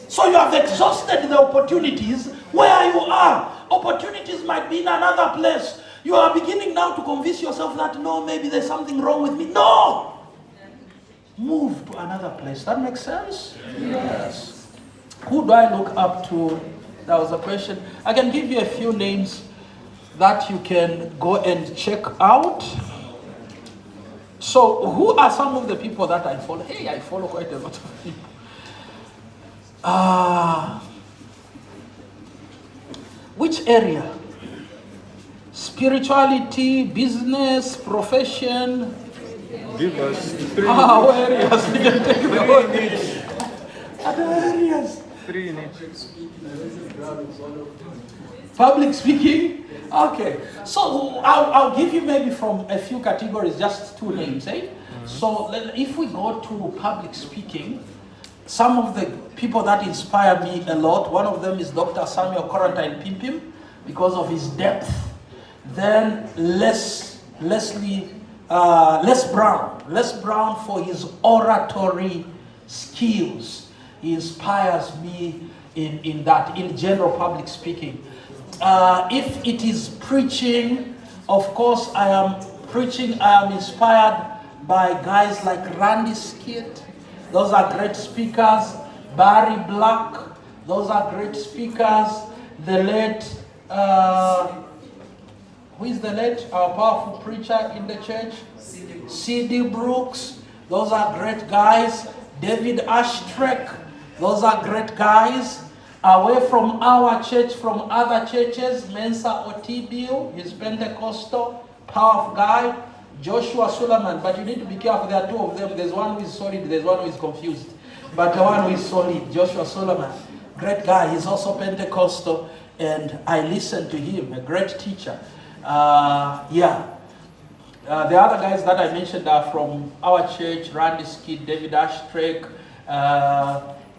So you have exhausted the opportunities where you are. Opportunities might be in another place. You are beginning now to convince yourself that no, maybe there's something wrong with me. No! Move to another place. That makes sense? Yes. Who do I look up to? That was a question. I can give you a few names that you can go and check out. So, who are some of the people that I follow? Hey, I follow quite a lot of people. Which area? Spirituality, business, profession. Give us three. What areas? We can take the whole day. Other areas. 3 in each. Public speaking? Okay. So I'll give you maybe from a few categories, just 2 names, eh? So if we go to public speaking, some of the people that inspire me a lot, one of them is Dr. Samuel Quarantine Pimpim, because of his depth. Then Les Brown for his oratory skills. He inspires me in that, in general public speaking. If it is preaching, of course I am inspired by guys like Randy Skid. Those are great speakers. Barry Black, those are great speakers. The late, who is the late? Our powerful preacher in the church? C.D. Brooks, those are great guys. David Ashtrek, those are great guys. Away from our church, from other churches, Mensa Otibio, he's Pentecostal, powerful guy. Joshua Suleiman, but you need to be careful, there are 2 of them. There's one who is solid, there's one who is confused. But the one who is solid, Joshua Suleiman, great guy, he's also Pentecostal, and I listen to him, a great teacher. The other guys that I mentioned are from our church, Randy Skid, David Ashtrek,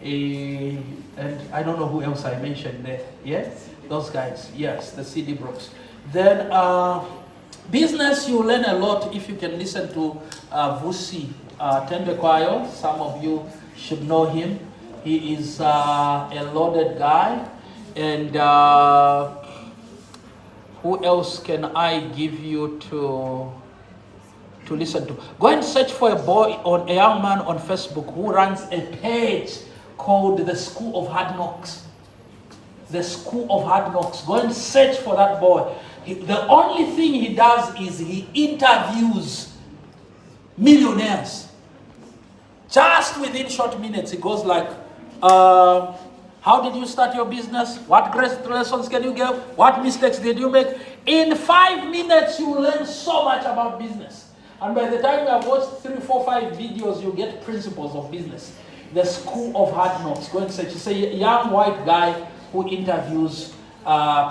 and I don't know who else I mentioned there. Yeah? Those guys, yes, the CD Brooks. Then business, you learn a lot if you can listen to Vusi Tembekwayo. Some of you should know him. He is a loaded guy. And who else can I give you to listen to? Go and search for a young man on Facebook who runs a page called The School of Hard Knocks. The School of Hard Knocks. Go and search for that boy. The only thing he does is he interviews millionaires. Just within short minutes, he goes like, how did you start your business? What great lessons can you give? What mistakes did you make? In 5 minutes, you learn so much about business. And by the time you have watched 3, 4, 5 videos, you get principles of business. The School of Hard Knocks. Go and search. It's a young white guy who interviews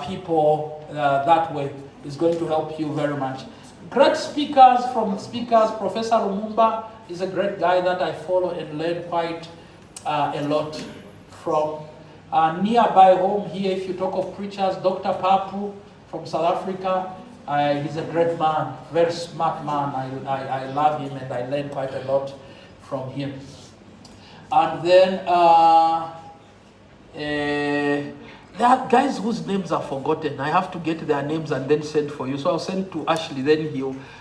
people that way. Is going to help you very much. Great speakers, Professor Lumumba is a great guy that I follow and learn quite a lot from. Nearby home here, if you talk of preachers, Dr. Papu from South Africa, he's a great man, very smart man. I love him and I learn quite a lot from him. And then there are guys whose names are forgotten. I have to get their names and then send for you. So I'll send to Ashley, then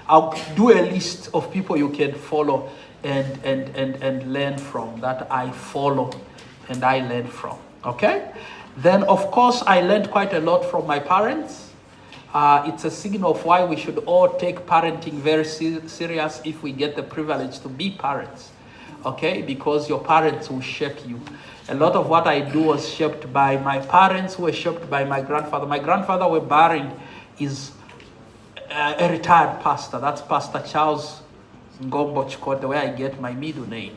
I'll do a list of people you can follow and learn from, that I follow and I learn from. Okay? Then of course I learned quite a lot from my parents. It's a signal of why we should all take parenting very serious if we get the privilege to be parents. Okay? Because your parents will shape you. A lot of what I do was shaped by my parents, who were shaped by my grandfather. My grandfather were buried is a retired pastor. That's Pastor Charles Ngombo Chikote, where I get my middle name.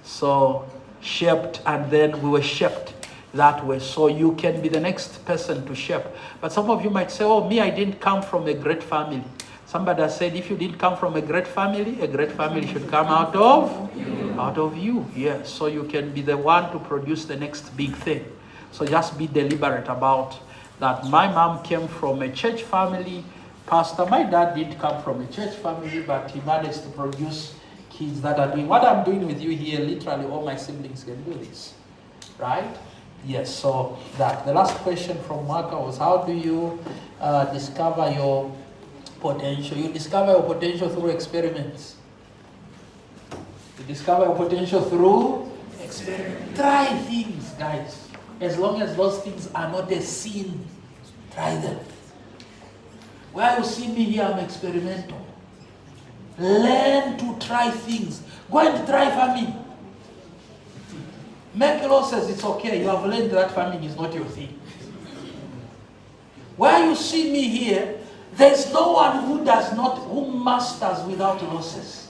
So shaped, and then we were shaped that way. So you can be the next person to shape. But some of you might say, oh, me, I didn't come from a great family. Somebody has said, if you didn't come from a great family should come out of you. Yes. So you can be the one to produce the next big thing. So just be deliberate about that. My mom came from a church family. Pastor, my dad didn't come from a church family, but he managed to produce kids that are doing what I'm doing with you here. Literally all my siblings can do this. Right? Yes, so that. The last question from Marka was, how do you discover your potential? You discover your potential through experiments. You discover your potential through experiments. Try things, guys. As long as those things are not a sin, try them. Where you see me here, I'm experimental. Learn to try things. Go and try farming. Make losses, it's okay. You have learned that farming is not your thing. Where you see me here, there's no one who masters without losses.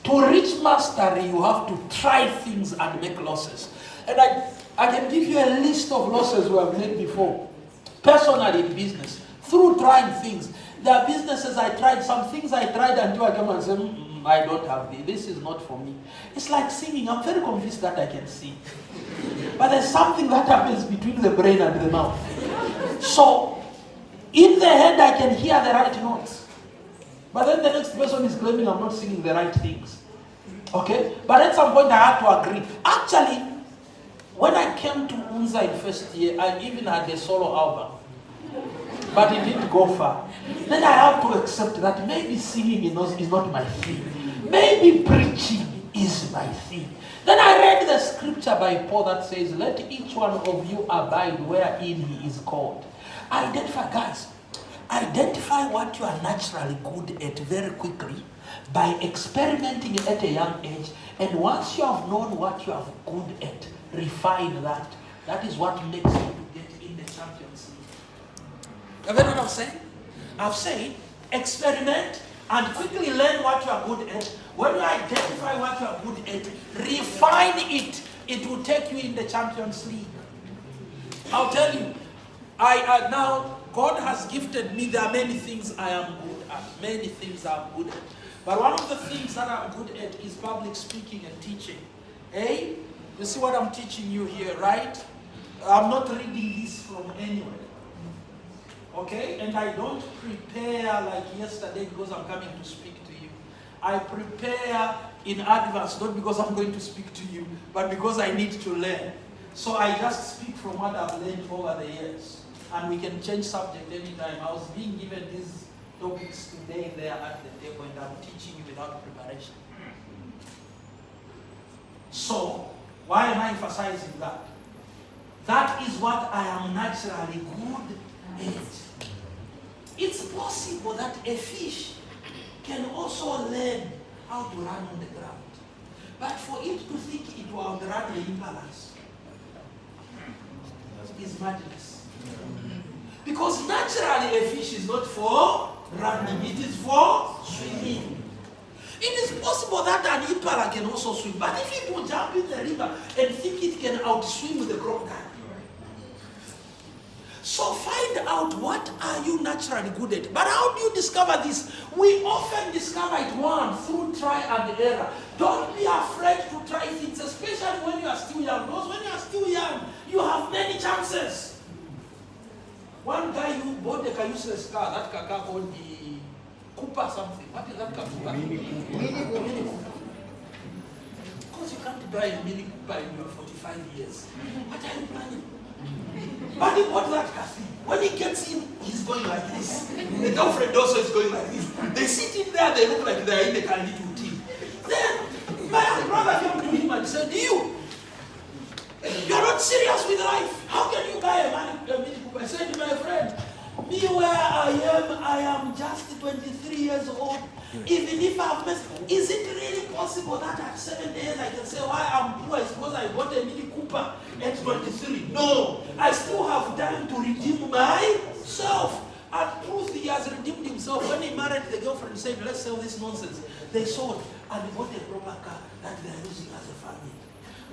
To reach mastery, you have to try things and make losses. And I can give you a list of losses we have made before. Personally in business, through trying things. There are businesses I tried, some things I tried until I came and said, I don't have this is not for me. It's like singing. I'm very convinced that I can sing. But there's something that happens between the brain and the mouth. So, in the head I can hear the right notes. But then the next person is claiming I'm not singing the right things. Okay? But at some point I had to agree. Actually, when I came to Unza in first year, I even had a solo album. But it didn't go far. Then I have to accept that maybe singing is not my thing. Maybe preaching is my thing. Then I read the scripture by Paul that says, let each one of you abide wherein he is called. Guys, identify what you are naturally good at very quickly by experimenting at a young age. And once you have known what you are good at, refine that. That is what makes you get in the Champions League. Have you heard what I'm saying? I've said, experiment and quickly learn what you are good at. When you identify what you are good at, refine it. It will take you in the Champions League. I'll tell you, now God has gifted me. There are many things I am good at. Many things I'm good at. But one of the things that I'm good at is public speaking and teaching. Hey, you see what I'm teaching you here, right? I'm not reading this from anywhere. Okay? And I don't prepare like yesterday because I'm coming to speak to you. I prepare in advance, not because I'm going to speak to you, but because I need to learn. So I just speak from what I've learned over the years. And we can change subject anytime. I was being given these topics today there at the table, and I'm teaching you without preparation. So, why am I emphasizing that? That is what I am naturally good at. It's possible that a fish can also learn how to run on the ground. But for it to think it will outrun the impalas is madness. Because naturally a fish is not for running, it is for swimming. It is possible that an impala can also swim, but if it will jump in the river and think it can outswim the crocodile. So find out what are you naturally good at. But how do you discover this? We often discover it, one, through try and error. Don't be afraid to try things, especially when you are still young. Because when you are still young, you have many chances. One guy who bought a useless car, that car called the Cooper something. What is that car? Mini Cooper. Because you can't buy a Mini Cooper in your 45 years. What are you planning? But he bought that car. When he gets in, he's going like this. The girlfriend also is going like this. They sit in there, they look like they're in the candy team. Then my young brother came to him and said, you're not serious with life. How can you buy a Mini Cooper? I said, my friend, me where I am just 23 years old. Even if I've missed, is it really possible that at 7 days I can say why I'm poor is because I got a Mini Cooper at 23? No, I still have time to redeem myself. And truth, he has redeemed himself. When he married the girlfriend, said, let's sell this nonsense. They sold and they bought a proper car that they are using as a family.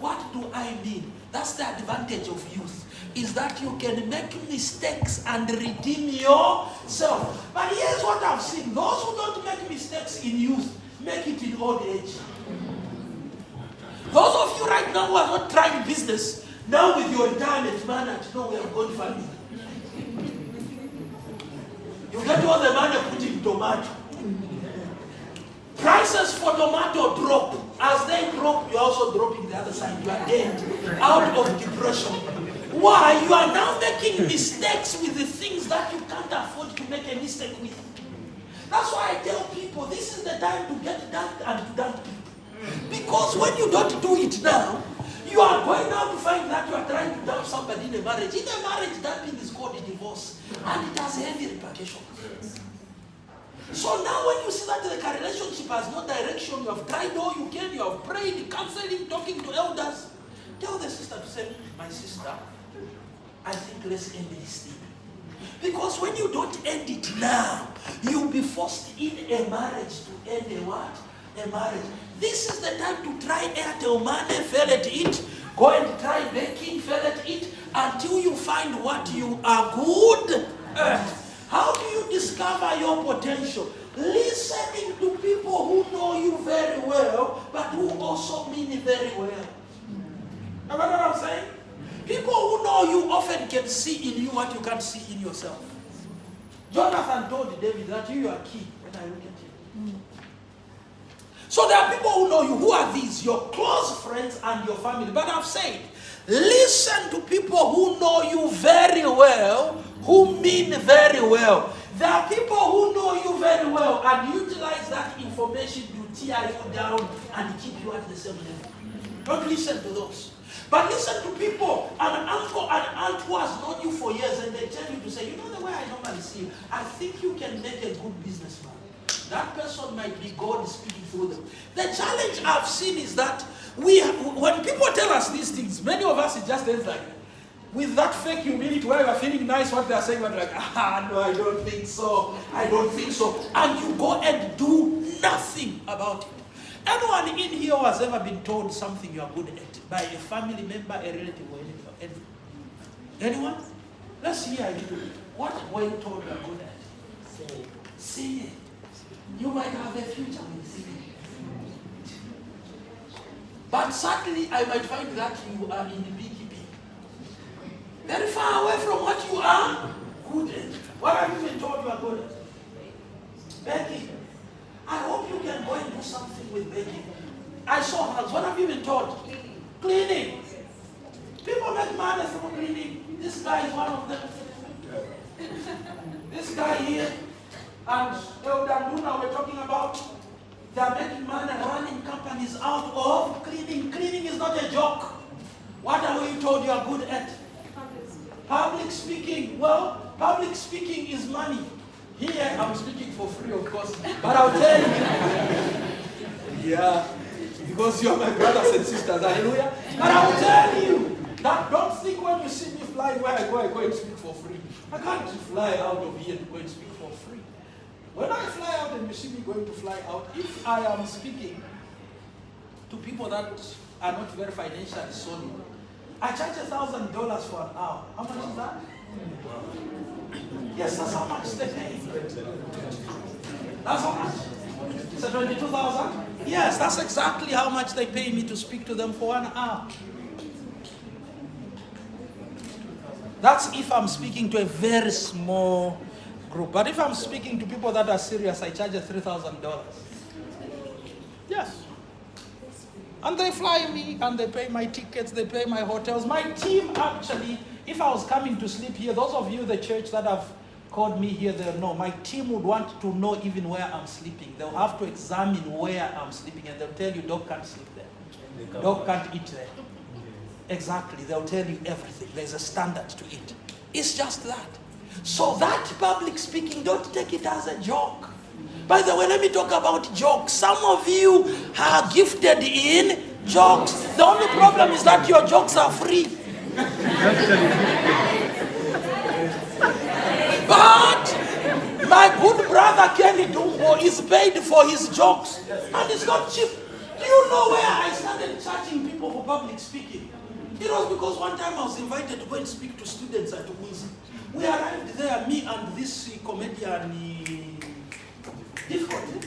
What do I mean? That's the advantage of youth, is that you can make mistakes and redeem yourself. But here's what I've seen. Those who don't make mistakes in youth, make it in old age. Those of you right now who are not trying business, now with your retirement money, no, we have gone family. You get all the money put in tomato. Prices for tomato drop. As they drop, you're also dropping the other side. You are dead, out of depression. Why? You are now making mistakes with the things that you can't afford to make a mistake with. That's why I tell people, this is the time to get dumped and to dump people. Because when you don't do it now, you are going now to find that you are trying to dump somebody in a marriage. In a marriage, dumping is called a divorce. And it has heavy repercussions. So now when you see that the relationship has no direction, you have tried all you can, you have prayed, counseling, talking to elders, tell the sister to say, my sister, I think let's end this thing. Because when you don't end it now, you'll be forced in a marriage to end a what? A marriage. This is the time to try Airtel Money, fail at it. Go and try baking, fail at it, until you find what you are good at. How do you discover your potential? Listening to people who know you very well, but who also mean it very well. You know what I'm saying? People who know you often can see in you what you can't see in yourself. Jonathan told David that you are key when I look at you. So there are people who know you. Who are these? Your close friends and your family. But I've said, listen to people who know you very well, who mean very well. There are people who know you very well and utilize that information to tear you down and keep you at the same level. Don't listen to those. But listen to people, an uncle and aunt who has known you for years, and they tell you to say, you know the way I normally see you, I think you can make a good businessman. That person might be God speaking through them. The challenge I've seen is that when people tell us these things, many of us, it just ends like, with that fake humility where you are feeling nice what they are saying, but like, no, I don't think so. I don't think so. And you go and do nothing about it. Anyone in here who has ever been told something you are good at by a family member, a relative, or anything? Anyone? Let's hear a little bit. What were you told you are good at? Singing. You might have a future with singing. But sadly, I might find that you are in the beekeeping. Very far away from what you are good at. What have you been told you are good at? Baking. I hope you can go and do something with baking. I saw hands. What have you been taught? Cleaning. People make money through cleaning. This guy is one of them. This guy here and Elder Nkana we're talking about, they are making money running companies out of cleaning. Cleaning is not a joke. What are we told you are good at? Public speaking. Well, public speaking is money. Here, I'm speaking for free, of course, but I'll tell you. Yeah, because you're my brothers and sisters, hallelujah. But I'll tell you that don't think when you see me fly where I go and speak for free. I can't fly out of here to go and speak for free. When I fly out and you see me going to fly out, if I am speaking to people that are not very financially solid, I charge $1,000 for an hour. How much is that? Yes, that's how much they pay. That's how much? Is it 22,000? Yes, that's exactly how much they pay me to speak to them for 1 hour. That's if I'm speaking to a very small group. But if I'm speaking to people that are serious, I charge $3,000. Yes. And they fly me, and they pay my tickets, they pay my hotels. My team actually, if I was coming to sleep here, those of you, the church that have called me here, they'll know. My team would want to know even where I'm sleeping. They'll have to examine where I'm sleeping, and they'll tell you, dog can't sleep there. Dog can't eat there. Exactly, they'll tell you everything. There's a standard to it. It's just that. So that public speaking, don't take it as a joke. By the way, let me talk about jokes. Some of you are gifted in jokes. The only problem is that your jokes are free. But my good brother Kenny Dumbo is paid for his jokes, and it's not cheap. Do you know where I started charging people for public speaking? It was because one time I was invited to go and speak to students at Wiz. We arrived there, me and this comedian, difficult.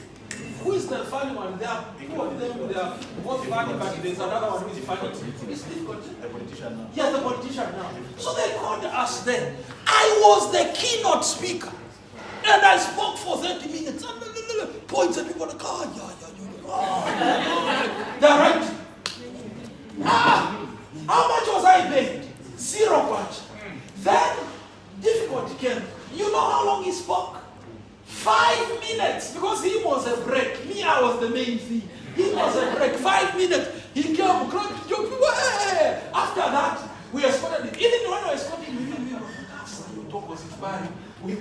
Who is the funny one? There are two of them, they are both funny, but there's another one who is funny. It's difficult. The politician now. Yeah, the politician now. So they called us then. I was the keynote speaker. And I spoke for 30 minutes. Points at people like, they're right. How much was I paid? 0 punch. Then, difficult came. You know how long he spoke? 5 minutes, because he was a break. Me, I was the main thing. He was a break. 5 minutes. He came, after that, we escorted him. Even when we escorted him, your talk was inspiring. We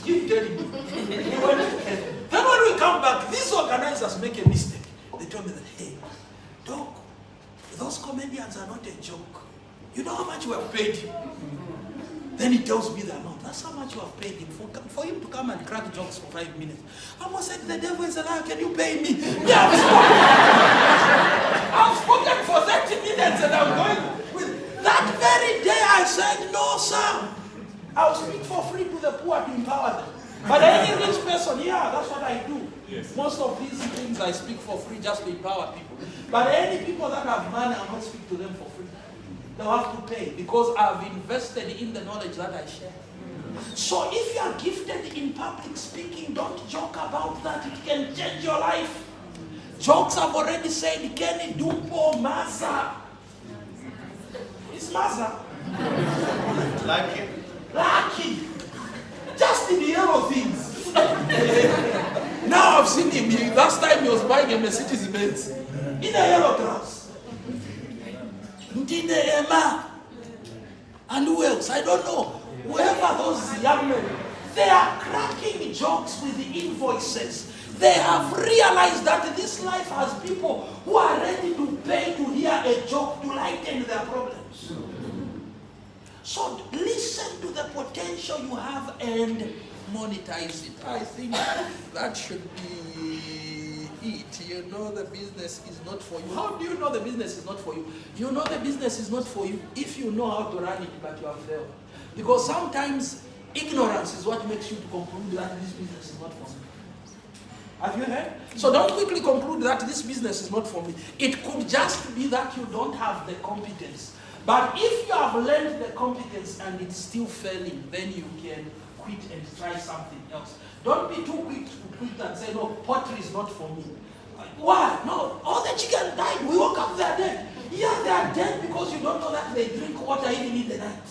keep telling him. He went to heaven. Then when we come back, these organizers make a mistake. They told me that, hey, Doc, those comedians are not a joke. You know how much we have paid him? Then he tells me the amount. That's how much you have paid him for him to come and crack jokes for 5 minutes. I almost said, the devil is a liar, can you pay me? Yeah, I've spoken for 30 minutes and I'm going with that very day I said, no, sir. I'll speak for free to the poor to empower them. But any rich person, yeah, that's what I do. Yes. Most of these things I speak for free just to empower people. But any people that have money, I won't speak to them for free. They'll have to pay because I've invested in the knowledge that I share. So if you are gifted in public speaking, don't joke about that. It can change your life. Jokes have already said, Kenny Dumbo Maza. It's Maza. Lucky. Just in the yellow things. Now I've seen him. Last time he was buying a Mercedes Benz. In a yellow dress. Emma. And who else? I don't know. Whoever those young men, they are cracking jokes with the invoices. They have realized that this life has people who are ready to pay to hear a joke to lighten their problems. So listen to the potential you have and monetize it. I think that should be it. You know the business is not for you. How do you know the business is not for you? You know the business is not for you if you know how to run it, but you have failed. Because sometimes ignorance is what makes you to conclude that this business is not for me. Have you heard? So don't quickly conclude that this business is not for me. It could just be that you don't have the competence. But if you have learned the competence and it's still failing, then you can quit and try something else. Don't be too quick to quit and say, no, pottery is not for me. Why? No, all the chickens died. We woke up, they're dead. Yeah, they are dead because you don't know that they drink water even in the night.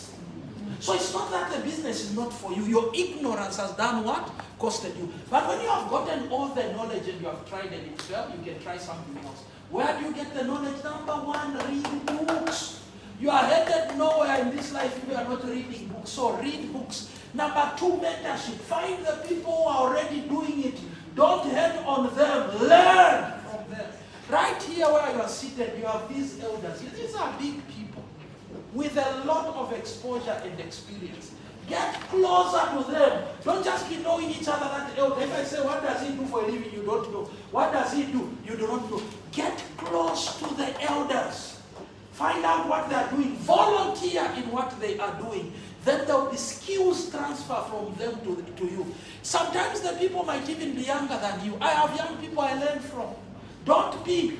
So it's not that the business is not for you. Your ignorance has done what? Costed you. But when you have gotten all the knowledge and you have tried and it failed, you can try something else. Where do you get the knowledge? Number one, read books. You are headed nowhere in this life if you are not reading books. So read books. Number two, mentorship. Find the people who are already doing it. Don't head on them. Learn from them. Right here where you are seated, you have these elders. These are big people with a lot of exposure and experience. Get closer to them. Don't just be knowing each other. That elder. If I say, what does he do for a living? You don't know. What does he do? You do not know. Get close to the elders. Find out what they are doing. Volunteer in what they are doing. Then there will be skills transfer from them to you. Sometimes the people might even be younger than you. I have young people I learn from. Don't be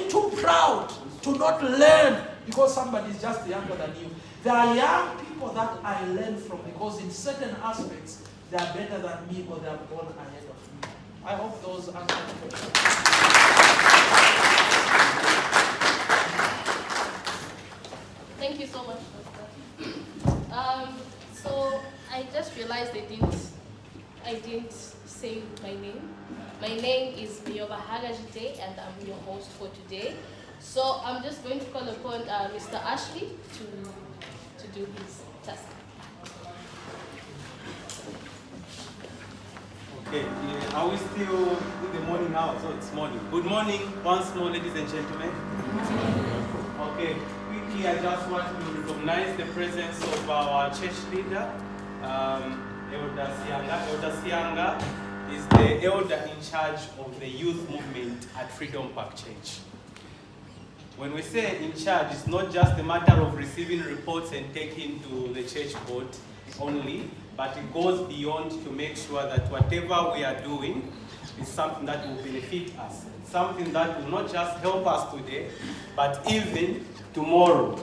too proud to not learn because somebody is just younger than you. There are young people that I learn from because in certain aspects they are better than me or they are born ahead of me. I hope those answer the question. Thank you so much, Doctor. So I just realized I didn't say my name. My name is Bioba Hagajite and I'm your host for today. So I'm just going to call upon Mr. Ashley to do his task. Okay, are we still in the morning now? So it's morning. Good morning once more, ladies and gentlemen. Okay, quickly, I just want to recognize the presence of our church leader, Elder Sianga. Elder Sianga is the elder in charge of the youth movement at Freedom Park Church. When we say in charge, it's not just a matter of receiving reports and taking to the church board only, but it goes beyond to make sure that whatever we are doing is something that will benefit us, something that will not just help us today, but even tomorrow.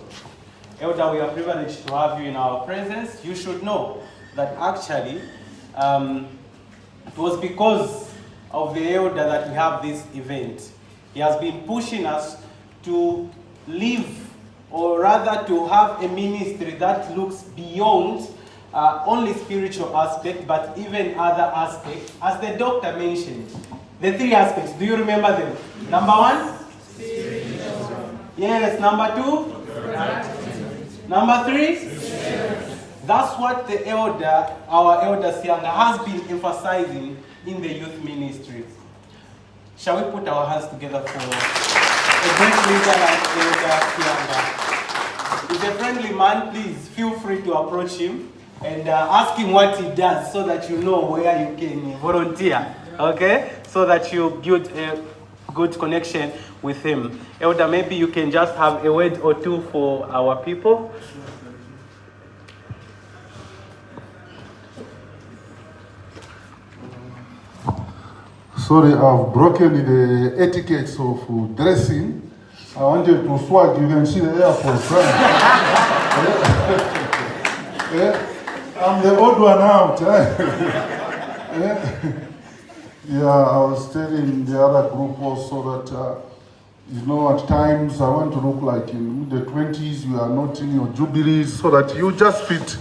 Elder, we are privileged to have you in our presence. You should know that actually it was because of the elder that we have this event. He has been pushing us to live, or rather to have a ministry that looks beyond only spiritual aspect, but even other aspects. As the doctor mentioned, the 3 aspects, do you remember them? Number 1? Spiritual. Yes, number 2? Number 3? That's what the elder, our elder Sianga, has been emphasizing in the youth ministry. Shall we put our hands together for a great leader like Elder Sianga? He's a friendly man. Please feel free to approach him and ask him what he does so that you know where you can volunteer, okay? So that you build a good connection with him. Elder, maybe you can just have a word or two for our people. Sorry, I've broken the etiquettes of dressing. I wanted to swag. You can see the Air Force, right? I'm the odd one out. Yeah, I was telling the other group also that, at times I want to look like in the 20s, you are not in your jubilees, so that you just fit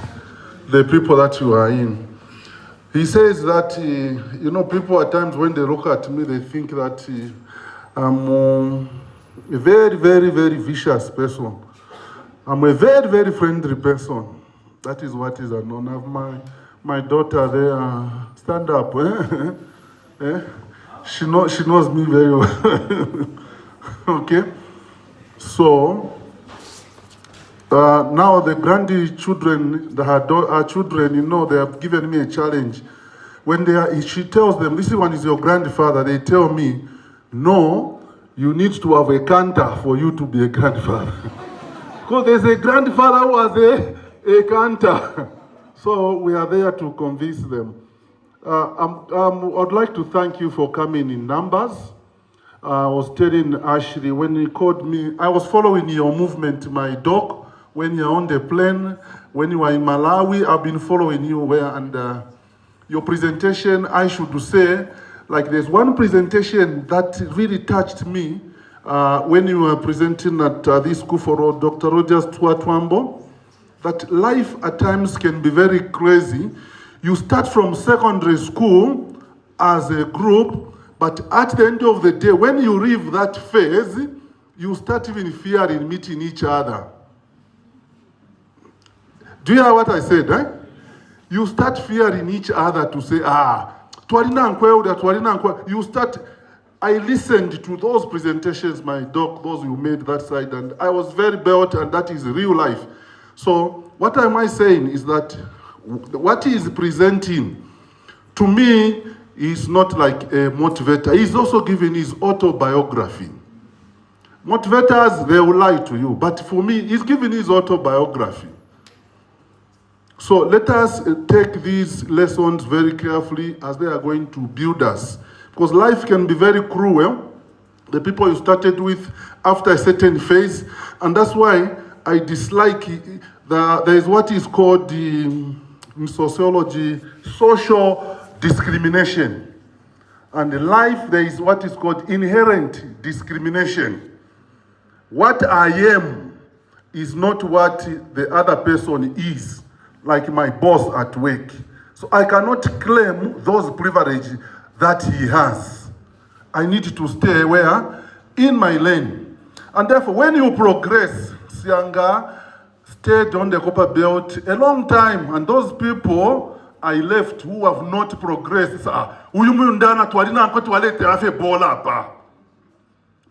the people that you are in. He says that, people at times when they look at me, they think that I'm a very, very, very vicious person. I'm a very, very friendly person. That is what is unknown. I have my daughter there. Stand up. She knows me very well. Okay? So, now the grandchildren, our children, they have given me a challenge. When she tells them, this one is your grandfather, they tell me, no, you need to have a canter for you to be a grandfather. Because there's a grandfather who was a canter. So we are there to convince them. I'd like to thank you for coming in numbers. I was telling Ashley, when he called me, I was following your movement, my dog. When you're on the plane, when you are in Malawi, I've been following you and your presentation, I should say, like there's one presentation that really touched me when you were presenting at this school for Dr. Rogers Twatwambo, that life at times can be very crazy. You start from secondary school as a group, but at the end of the day, when you leave that phase, you start even fearing meeting each other. Do you hear what I said, right? You start fearing each other to say, you start, I listened to those presentations, my doc, those you made that side, and I was very built, and that is real life. So what am I saying is that what he is presenting, to me, is not like a motivator. He's also giving his autobiography. Motivators, they will lie to you, but for me, he's giving his autobiography. So let us take these lessons very carefully as they are going to build us. Because life can be very cruel. The people you started with after a certain phase. And that's why I dislike there is what is called in sociology, social discrimination. And in life, there is what is called inherent discrimination. What I am is not what the other person is. Like my boss at work. So I cannot claim those privileges that he has. I need to stay where? In my lane. And therefore, when you progress, Sianga stayed on the copper belt a long time, and those people I left who have not progressed. Uyu Mundana twalina nko twalete afe bola pa.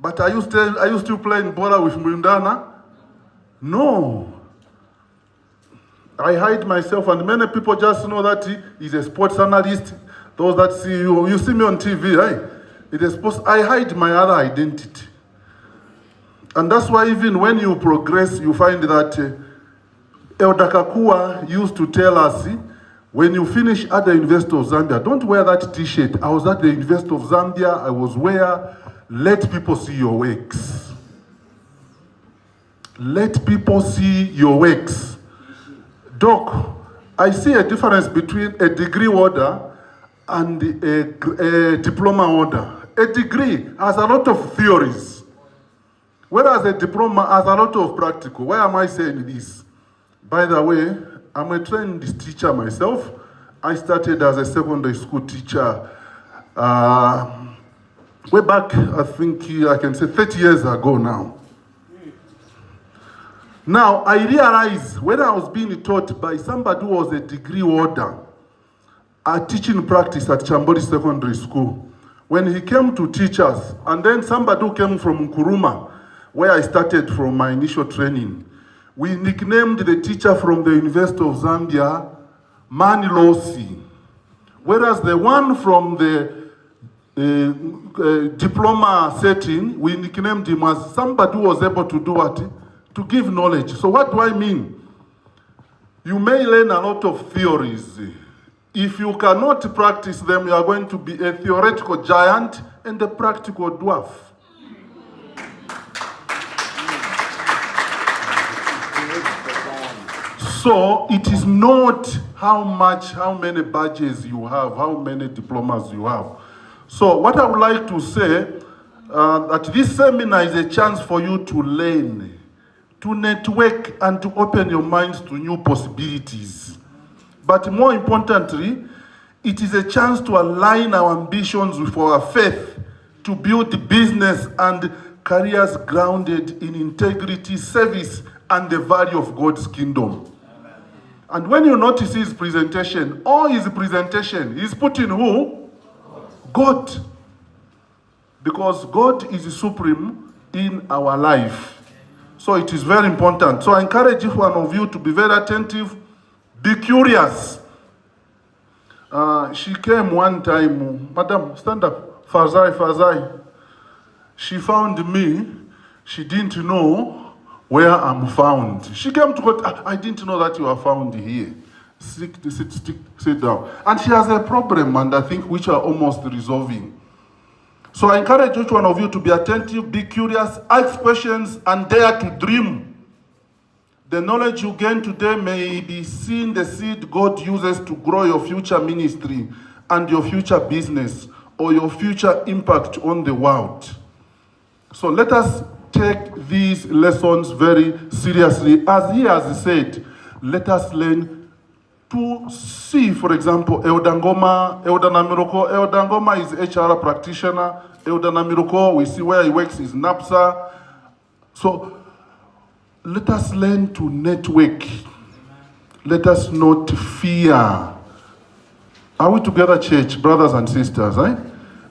But are you still playing bola with Mundana? No. I hide myself, and many people just know that he's a sports analyst. Those that see you see me on TV, right? It is I hide my other identity. And that's why even when you progress, you find that Elder Kakua used to tell us, when you finish at the University of Zambia, don't wear that t-shirt. I was at the University of Zambia, I was where, let people see your works. Let people see your works. Doc, I see a difference between a degree holder and a diploma holder. A degree has a lot of theories, whereas a diploma has a lot of practical. Why am I saying this? By the way, I'm a trained teacher myself. I started as a secondary school teacher way back, I think I can say 30 years ago now. Now, I realized when I was being taught by somebody who was a degree holder at teaching practice at Chamboli Secondary School, when he came to teach us, and then somebody who came from Nkuruma, where I started from my initial training, we nicknamed the teacher from the University of Zambia Manilosi, whereas the one from the diploma setting, we nicknamed him as somebody who was able to do what? To give knowledge. So what do I mean? You may learn a lot of theories. If you cannot practice them, you are going to be a theoretical giant and a practical dwarf. So it is not how many badges you have, how many diplomas you have. So what I would like to say, that this seminar is a chance for you to learn, to network, and to open your minds to new possibilities. But more importantly, it is a chance to align our ambitions with our faith, to build business and careers grounded in integrity, service, and the value of God's kingdom. And when you notice his presentation, all his presentation, he's putting who? God. Because God is supreme in our life. So it is very important. So I encourage each one of you to be very attentive, be curious. She came one time, Madam, stand up, Fazai. She found me, she didn't know where I'm found. She came to God, I didn't know that you are found here. Sit down. And she has a problem, and I think which are almost resolving. So I encourage each one of you to be attentive, be curious, ask questions, and dare to dream. The knowledge you gain today may be seen the seed God uses to grow your future ministry and your future business or your future impact on the world. So let us take these lessons very seriously. As he has said, let us learn to see, for example, Elder Namiroko. Elder Ngoma is HR practitioner. Elder Namiroko, we see where he works, is NAPSA. So let us learn to network. Let us not fear. Are we together, church, brothers and sisters, eh?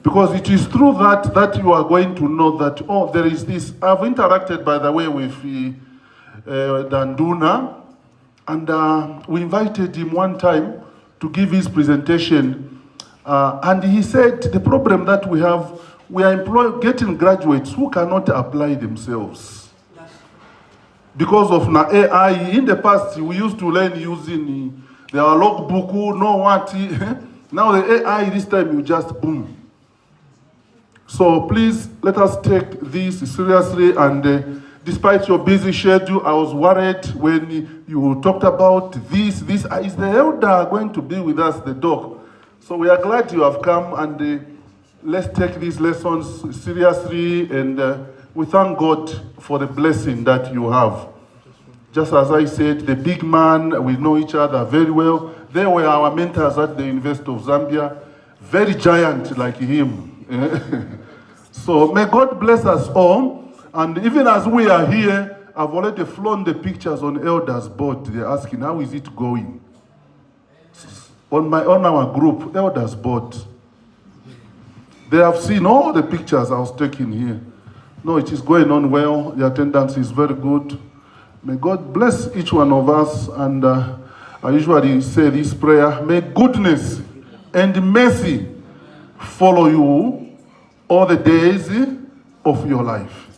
Because it is through that you are going to know that, oh, there is this. I've interacted, by the way, with Danduna, and we invited him one time to give his presentation, and he said the problem that we have, we are getting graduates who cannot apply themselves. Because of AI, in the past, we used to learn using the logbook, know what. Now the AI, this time you just boom. So please, let us take this seriously, and despite your busy schedule, I was worried when you talked about this. Is the elder going to be with us, the doc? So we are glad you have come, and let's take these lessons seriously, and we thank God for the blessing that you have. Just as I said, the big man, we know each other very well. They were our mentors at the University of Zambia, very giant like him. So may God bless us all. And even as we are here, I've already flown the pictures on elders' board. They're asking, how is it going? on our group, Elders Board. They have seen all the pictures I was taking here. No, it is going on well. The attendance is very good. May God bless each one of us. And I usually say this prayer: may goodness and mercy follow you all the days of your life.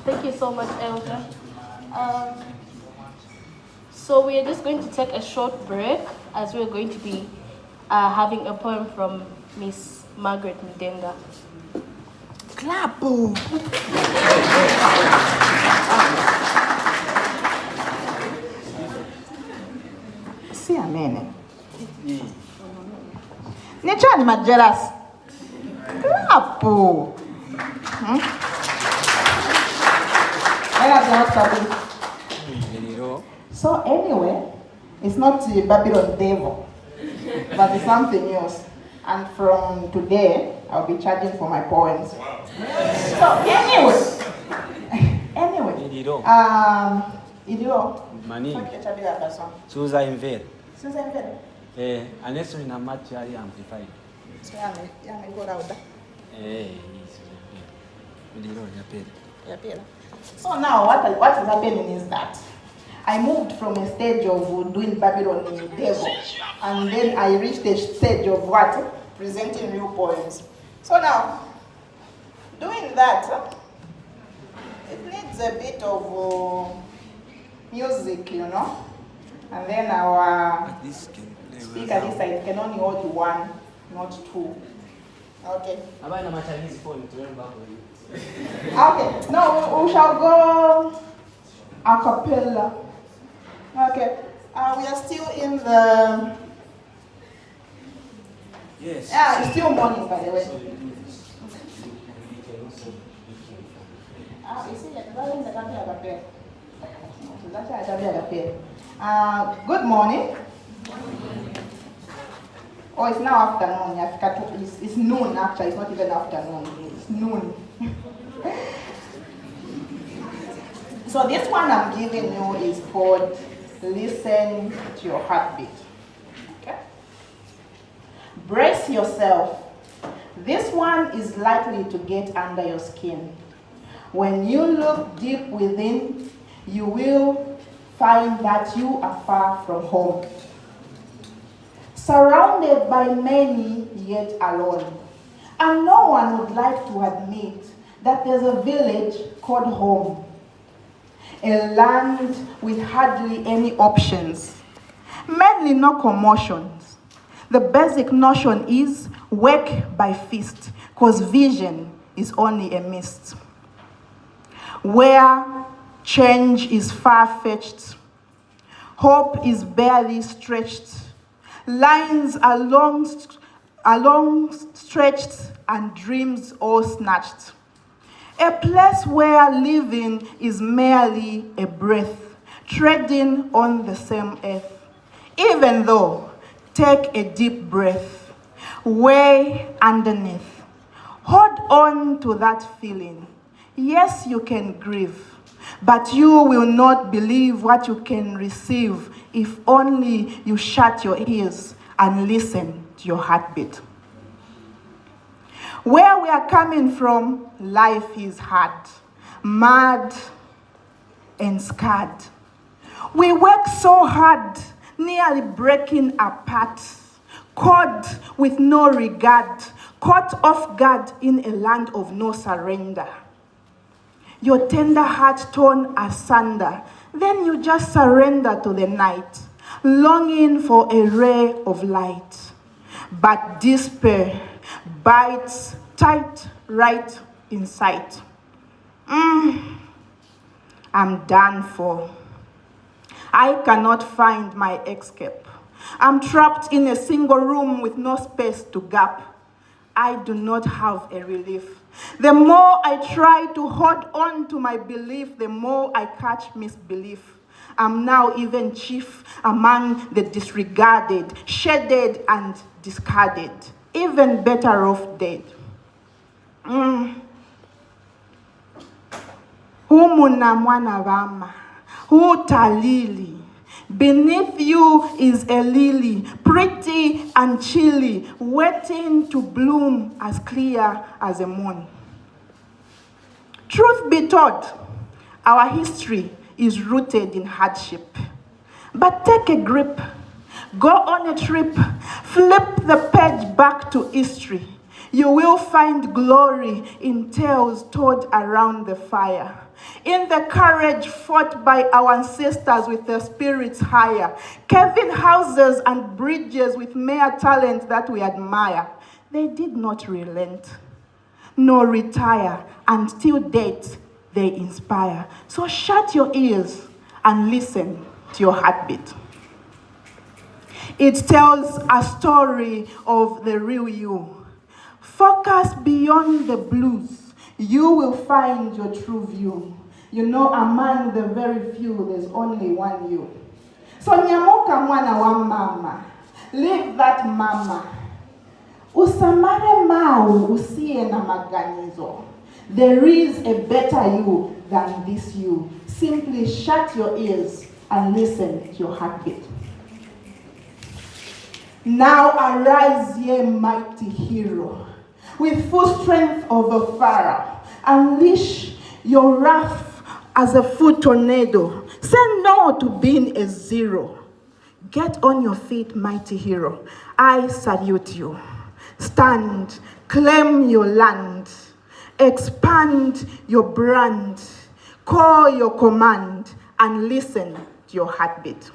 Thank you so much, Elder. So we are just going to take a short break as we're going to be having a poem from Miss Margaret Mudenga. Clap! See a minute. Nichani ma jealous. Clap! So anyway, it's not the Babylon devil, but it's something else. And from today, I'll be charging for my poems. So anyway, Idiro. Mani. Suza imvele. Unless una match are amplified. So yeah, go louder. So now what is happening is that I moved from a stage of doing Babylon in the devil, and then I reached the stage of what? Presenting real poems. So now, doing that, it needs a bit of music, you know? And then our speaker this side can only hold one, not two. Okay. Okay, now we shall go a cappella. Okay, we are still in the... Yes. Yeah, it's still morning, by the way. Good morning. Oh, it's now afternoon. It's noon, actually. It's not even afternoon. It's noon. So this one I'm giving you is called Listen to Your Heartbeat. Okay? Brace yourself. This one is likely to get under your skin. When you look deep within, you will find that you are far from home. Surrounded by many, yet alone. And no one would like to admit that there's a village called home. A land with hardly any options. Mainly no commotions. The basic notion is work by fist, because vision is only a mist. Where change is far-fetched, hope is barely stretched, lines are long stretched and dreams all snatched. A place where living is merely a breath, treading on the same earth. Even though, take a deep breath, way underneath. Hold on to that feeling. Yes, you can grieve, but you will not believe what you can receive if only you shut your ears and listen to your heartbeat. Where we are coming from, life is hard, mad, and scarred. We work so hard, nearly breaking apart, caught with no regard, caught off guard in a land of no surrender. Your tender heart torn asunder, then you just surrender to the night, longing for a ray of light. But despair bites tight right in sight. I'm done for. I cannot find my escape. I'm trapped in a single room with no space to gap. I do not have a relief. The more I try to hold on to my belief, the more I catch misbelief. I'm now even chief among the disregarded, shaded and discarded, even better off dead. Humuna mwana vama, hutalili. Beneath you is a lily, pretty and chilly, waiting to bloom as clear as a moon. Truth be told, our history is rooted in hardship. But take a grip, go on a trip, flip the page back to history. You will find glory in tales told around the fire, in the courage fought by our ancestors with their spirits higher, carving houses and bridges with mere talent that we admire. They did not relent, nor retire, and till date they inspire. So shut your ears and listen to your heartbeat. It tells a story of the real you. Focus beyond the blues. You will find your true view. You know, among the very few, there's only one you. So nyamuka mwana wa mama. Leave that mama. Usamare mau usiye na maganizo. There is a better you than this you. Simply shut your ears and listen to your heartbeat. Now arise, ye mighty hero, with full strength of a pharaoh. Unleash your wrath as a full tornado. Say no to being a zero. Get on your feet, mighty hero. I salute you. Stand, claim your land. Expand your brand. Call your command and listen to your heartbeat.